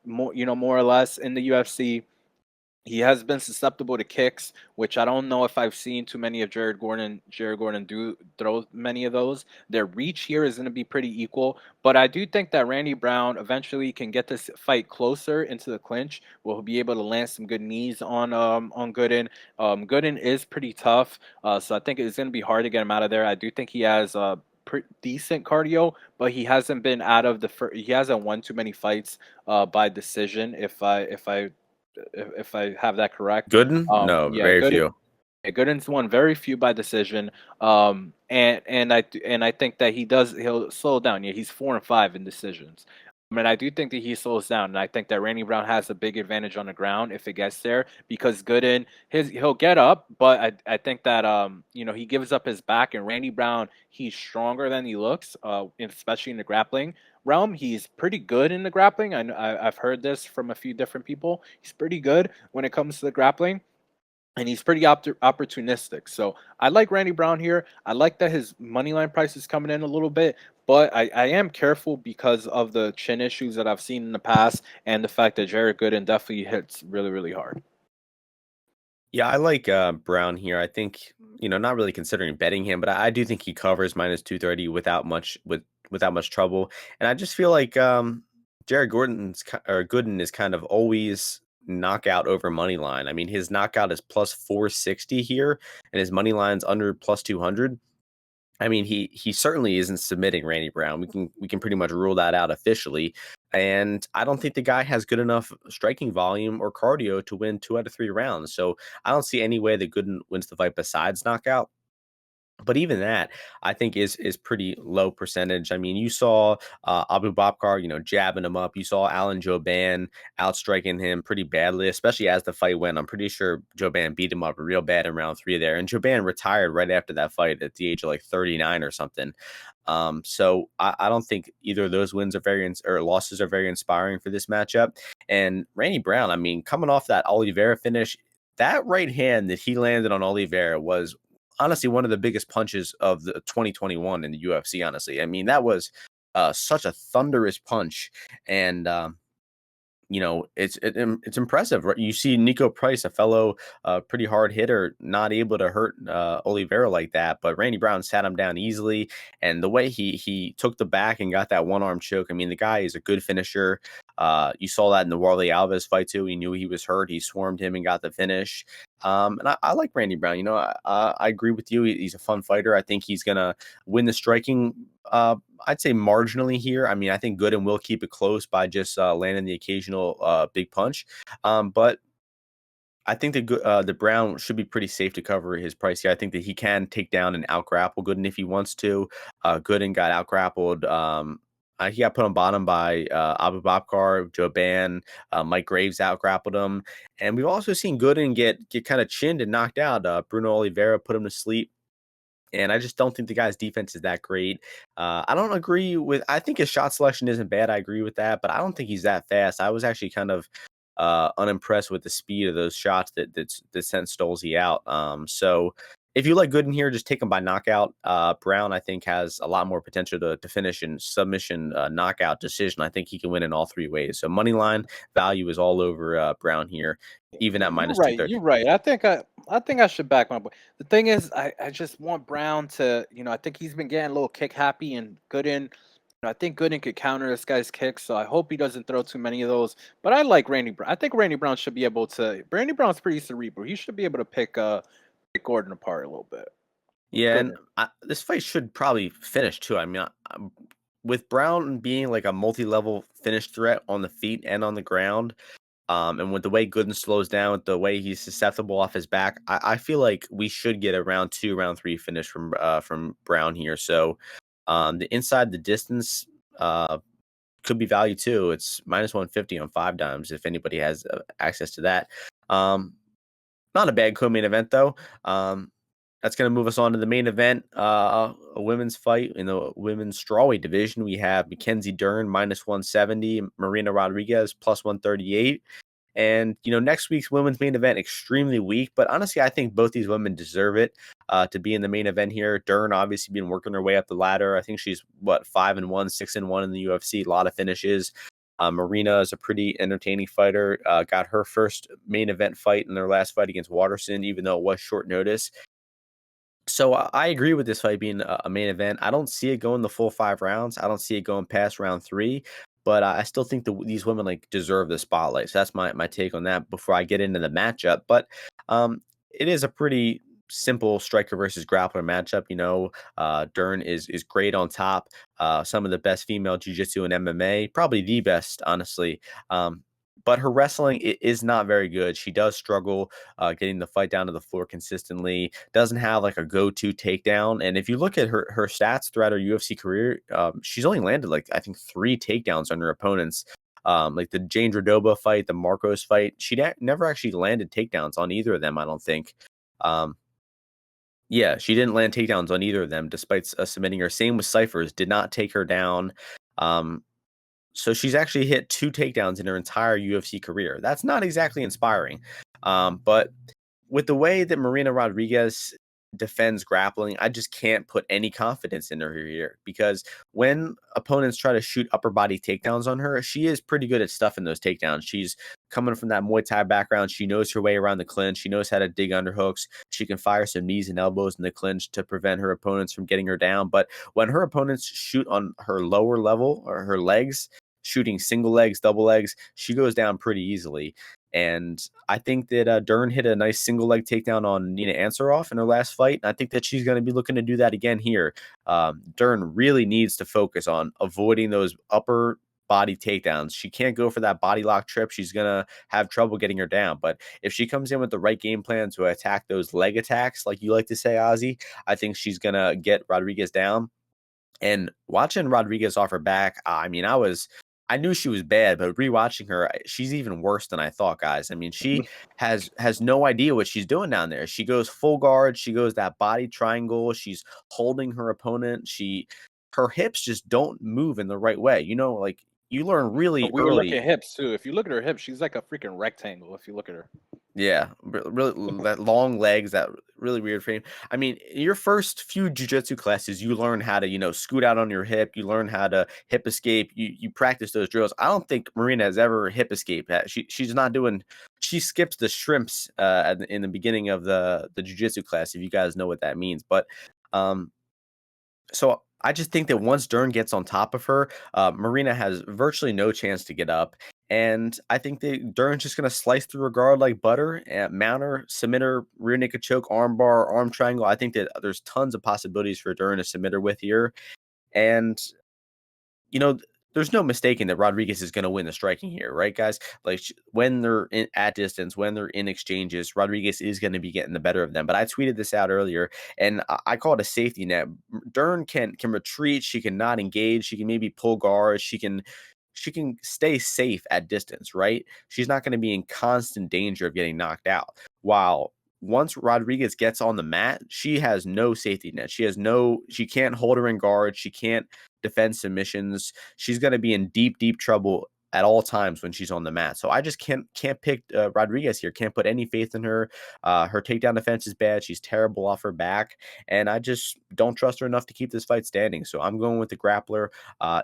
more or less in the UFC. He has been susceptible to kicks, which I don't know if I've seen too many of Jared Gordon do throw many of those. Their reach here is going to be pretty equal, but I do think that Randy Brown eventually can get this fight closer into the clinch. Will be able to land some good knees on Gooden. Gooden is pretty tough, so I think it's going to be hard to get him out of there. I do think he has decent cardio, but he hasn't been out of he hasn't won too many fights by decision. If I have that correct. Gooden? No, Yeah, very few. Gooden's won very few by decision. And I think that he'll slow down. Yeah, he's 4-5 in decisions. And I do think that he slows down, and I think that Randy Brown has a big advantage on the ground if it gets there because Gooden he'll get up, but I think that he gives up his back, and Randy Brown he's stronger than he looks, especially in the grappling realm. He's pretty good in the grappling. I've heard this from a few different people. He's pretty good when it comes to the grappling, and he's pretty opportunistic. So I like Randy Brown here. I like that his money line price is coming in a little bit, but I am careful because of the chin issues that I've seen in the past and the fact that Jared Gooden definitely hits really, really hard. Yeah, I like Brown here. I think, not really considering betting him, but I do think he covers minus 230 without much trouble. And I just feel like Jared Gooden is kind of always knockout over money line. I mean, his knockout is plus 460 here, and his money line's under plus 200. I mean, he certainly isn't submitting Randy Brown. We can pretty much rule that out officially. And I don't think the guy has good enough striking volume or cardio to win 2 out of 3 rounds. So I don't see any way that Gooden wins the fight besides knockout. But even that, I think is pretty low percentage. I mean, you saw Abu Bakr, jabbing him up. You saw Alan Jouban outstriking him pretty badly, especially as the fight went. I'm pretty sure Jouban beat him up real bad in round 3 there. And Jouban retired right after that fight at the age of like 39 or something. So I don't think either of those wins are or losses are very inspiring for this matchup. And Randy Brown, I mean, coming off that Oliveira finish, that right hand that he landed on Oliveira was honestly one of the biggest punches of the 2021 in the UFC. Honestly, I mean that was such a thunderous punch, and it's impressive. Right? You see Nico Price, a fellow pretty hard hitter, not able to hurt Oliveira like that, but Randy Brown sat him down easily, and the way he took the back and got that one arm choke. I mean, the guy is a good finisher. You saw that in the Warley Alves fight too. He knew he was hurt. He swarmed him and got the finish. And I like Randy Brown. I agree with you. He's a fun fighter. I think he's gonna win the striking. I'd say marginally here. I mean, I think Gooden will keep it close by just landing the occasional big punch. But I think the Brown should be pretty safe to cover his price here. I think that he can take down and out-grapple Gooden if he wants to. Gooden got out-grappled. He got put on bottom by Abu Bakr, Joe Ban, Mike Graves out-grappled him. And we've also seen Gooden get kind of chinned and knocked out. Bruno Oliveira put him to sleep. And I just don't think the guy's defense is that great. I don't agree with. I think his shot selection isn't bad. I agree with that, but I don't think he's that fast. I was actually kind of unimpressed with the speed of those shots that sent Stolze out. So if you like Gooden here, just take him by knockout. Brown, I think, has a lot more potential to finish in submission knockout decision. I think he can win in all three ways. So money line value is all over Brown here, even at minus You're right. 230. You're right. I think I should back my boy. The thing is, I just want Brown to, I think he's been getting a little kick happy and Gooden. I think Gooden could counter this guy's kicks, so I hope he doesn't throw too many of those. But I like Randy Brown. I think Randy Brown should be able to. Randy Brown's pretty cerebral. He should be able to pick Gordon apart a little bit. Yeah, and Gooden. this fight should probably finish too. I mean, with Brown being like a multi-level finish threat on the feet and on the ground, and with the way Gooden slows down, with the way he's susceptible off his back, I feel like we should get a round 2, round 3 finish from Brown here. So, the inside the distance could be value too. It's minus 150 on 5 dimes if anybody has access to that. Not a bad co-main event though. That's going to move us on to the main event, a women's fight in the women's strawweight division. We have Mackenzie Dern minus 170, Marina Rodriguez plus 138. And, next week's women's main event, extremely weak. But honestly, I think both these women deserve it to be in the main event here. Dern obviously been working her way up the ladder. I think she's, 5-1, 6-1 in the UFC, a lot of finishes. Marina is a pretty entertaining fighter. Got her first main event fight in their last fight against Waterson, even though it was short notice. So I agree with this fight being a main event. I don't see it going the full 5 rounds. I don't see it going past round 3, but I still think these women deserve the spotlight. So that's my take on that before I get into the matchup. But it is a pretty simple striker versus grappler matchup. Dern is great on top. Some of the best female jiu-jitsu and MMA, probably the best, honestly. But her wrestling is not very good. She does struggle getting the fight down to the floor consistently. Doesn't have a go-to takedown. And if you look at her stats throughout her UFC career, she's only landed I think 3 takedowns on her opponents. Like the Jane Drodoba fight, the Marcos fight, she never actually landed takedowns on either of them. I don't think. Yeah, she didn't land takedowns on either of them, despite submitting her. Same with Cyphers, did not take her down. So she's actually hit 2 takedowns in her entire UFC career. That's not exactly inspiring. But with the way that Marina Rodriguez defends grappling, I just can't put any confidence in her here because when opponents try to shoot upper body takedowns on her, she is pretty good at stuffing those takedowns. She's coming from that Muay Thai background. She knows her way around the clinch. She knows how to dig underhooks. She can fire some knees and elbows in the clinch to prevent her opponents from getting her down. But when her opponents shoot on her lower level or her legs, shooting single legs, double legs, she goes down pretty easily. And I think that Dern hit a nice single leg takedown on Nina Ansaroff in her last fight. And I think that she's going to be looking to do that again here. Dern really needs to focus on avoiding those upper body takedowns. She can't go for that body lock trip. She's going to have trouble getting her down. But if she comes in with the right game plan to attack those leg attacks, like you like to say, Ozzy, I think she's going to get Rodriguez down. And watching Rodriguez off her back, I knew she was bad, but rewatching her, she's even worse than I thought, guys. I mean, she has no idea what she's doing down there. She goes full guard. She goes that body triangle. She's holding her opponent. Her hips just don't move in the right way. you learn really We were looking early. at hips too. If you look at her hips, she's like a freaking rectangle. If you look at her. Yeah, really that long legs, that really weird frame. I mean, in your first few jujitsu classes, you learn how to, scoot out on your hip. You learn how to hip escape. You practice those drills. I don't think Marina has ever hip escaped. She's not doing. She skips the shrimps in the beginning of the jujitsu class. If you guys know what that means, but um, so I just think that once Dern gets on top of her, Marina has virtually no chance to get up. And I think that Dern's just going to slice through her guard like butter and mount her, submit her, rear naked choke, arm bar, arm triangle. I think that there's tons of possibilities for Dern to submit her with here. And you know, there's no mistaking that Rodriguez is going to win the striking here, right, guys? Like when they're at distance, when they're in exchanges, Rodriguez is going to be getting the better of them. But I tweeted this out earlier, and I call it a safety net. Dern can retreat, she can not engage, she can maybe pull guards, she can stay safe at distance, right? She's not going to be in constant danger of getting knocked out. While once Rodriguez gets on the mat, she has no safety net. She can't hold her in guard. She can't defend submissions. She's going to be in deep, deep trouble at all times when she's on the mat. So I just can't pick Rodriguez here. Can't put any faith in her. Her takedown defense is bad. She's terrible off her back, and I just don't trust her enough to keep this fight standing. So I'm going with the grappler.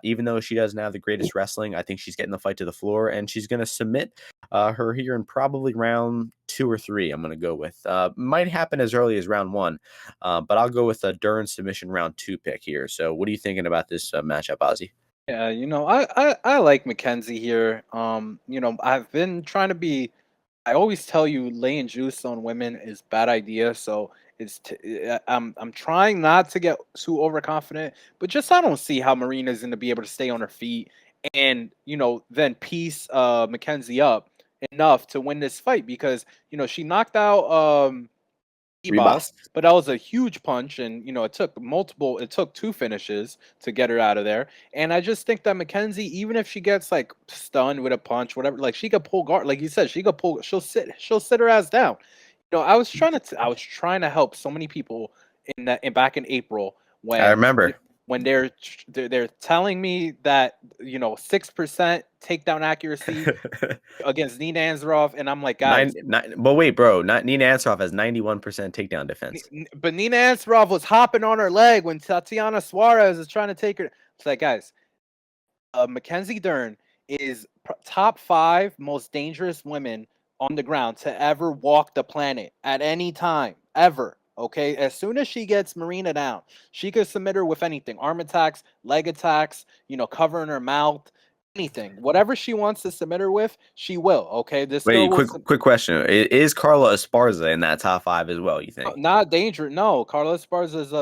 Even though she doesn't have the greatest wrestling, I think she's getting the fight to the floor, and she's going to submit her here in probably round 2 or 3. I'm going to go with. Might happen as early as round 1, but I'll go with a Dern submission round 2 pick here. So what are you thinking about this matchup, Ozzy? Yeah, I like Mackenzie here. I've been trying to be. I always tell you, laying juice on women is bad idea. So I'm trying not to get too overconfident, but just I don't see how Marina's going to be able to stay on her feet and then piece Mackenzie up enough to win this fight because she knocked out Boss, Ribas. but that was a huge punch, and it took 2 finishes to get her out of there. And I just think that Mackenzie, even if she gets like stunned with a punch, whatever, like she could pull guard, like you said, she'll sit her ass down. I was trying to help so many people back in April I when remember. they're telling me that 6% takedown accuracy against Nina Ansaroff, and I'm like, guys, But wait, bro. Not Nina Ansaroff has 91% takedown defense. But Nina Ansaroff was hopping on her leg when Tatiana Suarez is trying to take her. It's like, guys, Mackenzie Dern is top 5 most dangerous women on the ground to ever walk the planet at any time, ever. Okay, as soon as she gets Marina down, she could submit her with anything: arm attacks, leg attacks, covering her mouth, anything, whatever she wants to submit her with, she will. Okay, this girl Wait, will. quick question. Is Carla Esparza in that top 5 as well, you think? Not dangerous. No, Carla Esparza is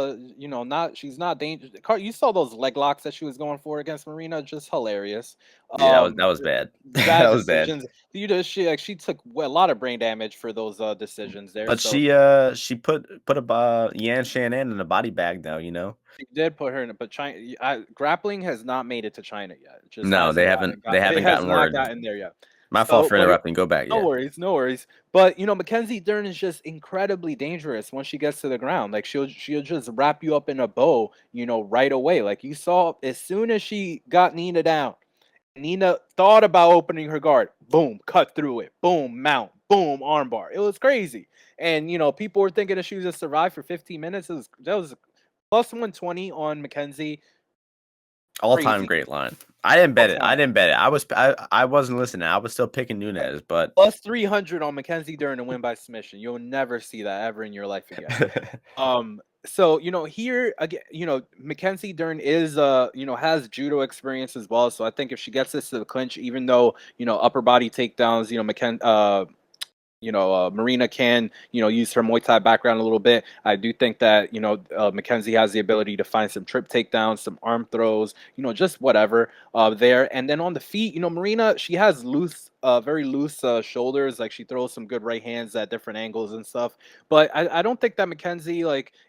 not. She's not dangerous. You saw those leg locks that she was going for against Marina, just hilarious. Yeah, that was bad. Bad That was bad. decisions. She took a lot of brain damage for those decisions there. But So she put a Yan Shannon in a body bag though, you know. she did put her in it, but China grappling has not made it to China yet. It just No, hasn't they it haven't has gotten not word. gotten there yet. My fault So, for but interrupting. Go back. no Yeah. worries, no worries. But Mackenzie Dern is just incredibly dangerous once she gets to the ground. Like she'll just wrap you up in a bow, right away. Like you saw as soon as she got Nina down, Nina thought about opening her guard. Boom, cut through it. Boom, mount. Boom, armbar. It was crazy. And people were thinking that she was just survive for 15 minutes. That was plus 120 on Mackenzie. All time Crazy. great line. I didn't All bet it. I time. didn't bet it. I wasn't listening. I was still picking Nunez, but Plus 300 on Mackenzie Dern to win by submission. You'll never see that ever in your life again. So here again, Mackenzie Dern is has judo experience as well. So I think if she gets this to the clinch, even though upper body takedowns, Marina can, use her Muay Thai background a little bit. I do think that, Mackenzie has the ability to find some trip takedowns, some arm throws, just whatever there. And then on the feet, Marina, she has very loose shoulders. Like she throws some good right hands at different angles and stuff. But I don't think that Mackenzie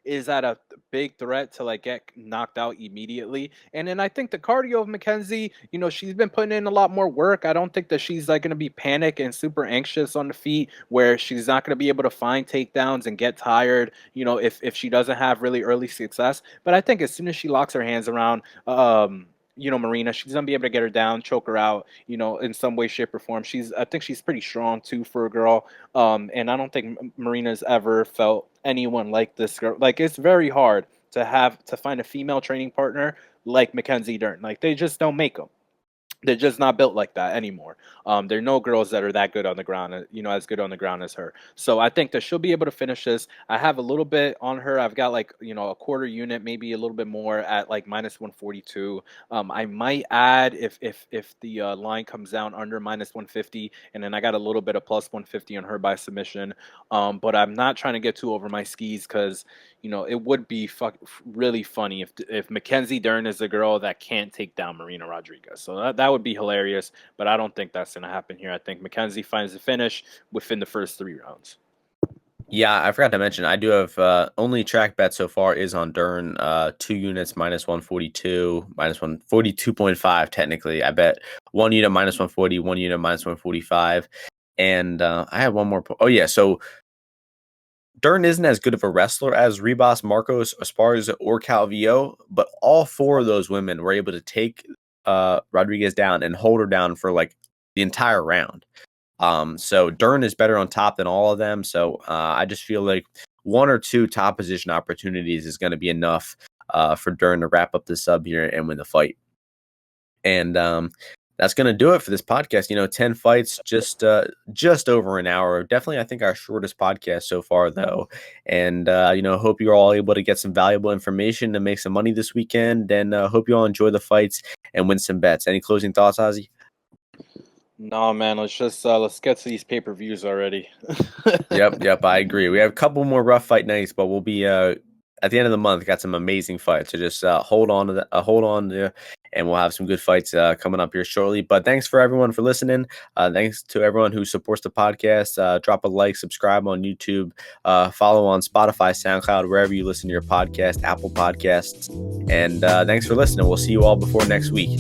is at a big threat to get knocked out immediately. And then I think the cardio of Mackenzie, she's been putting in a lot more work. I don't think that she's going to be panic and super anxious on the feet where she's not going to be able to find takedowns and get tired, if she doesn't have really early success. But I think as soon as she locks her hands around Marina. She's gonna be able to get her down, choke her out, in some way, shape, or form. I think she's pretty strong too for a girl. And I don't think Marina's ever felt anyone like this girl. Like, it's very hard to find a female training partner like Mackenzie Dern. Like, they just don't make them. They're just not built like that anymore. There are no girls that are that good on the ground, as good on the ground as her. So I think that she'll be able to finish this. I have a little bit on her. I've got like, a quarter unit, maybe a little bit more at like minus 142. I might add if the line comes down under minus 150, and then I got a little bit of plus 150 on her by submission. But I'm not trying to get too over my skis because, it would be really funny if Mackenzie Dern is a girl that can't take down Marina Rodriguez. So that would be hilarious, but I don't think that's going to happen here. I think Mackenzie finds the finish within the first 3 rounds. Yeah, I forgot to mention, I do have only track bet so far is on Dern, 2 units minus 142, minus 142.5 technically. I bet 1 unit minus 140, 1 unit minus 145. And I have one more. Oh, yeah. So Dern isn't as good of a wrestler as Ribas, Marcos, Esparza, or Calvillo, but all 4 of those women were able to take Rodriguez down and hold her down for like the entire round. So Dern is better on top than all of them. So I just feel like 1 or 2 top position opportunities is going to be enough for Dern to wrap up the sub here and win the fight. And that's going to do it for this podcast. 10 fights, just over an hour. Definitely, I think our shortest podcast so far, though. And, hope you're all able to get some valuable information to make some money this weekend. And hope you all enjoy the fights and win some bets. Any closing thoughts, Ozzy? No, man, let's get to these pay-per-views already. Yep, I agree. We have a couple more rough fight nights, but we'll be at the end of the month, got some amazing fights. So just hold on to and we'll have some good fights coming up here shortly. But thanks for everyone for listening. Thanks to everyone who supports the podcast. Drop a like, subscribe on YouTube, follow on Spotify, SoundCloud, wherever you listen to your podcast, Apple Podcasts. And thanks for listening. We'll see you all before next week.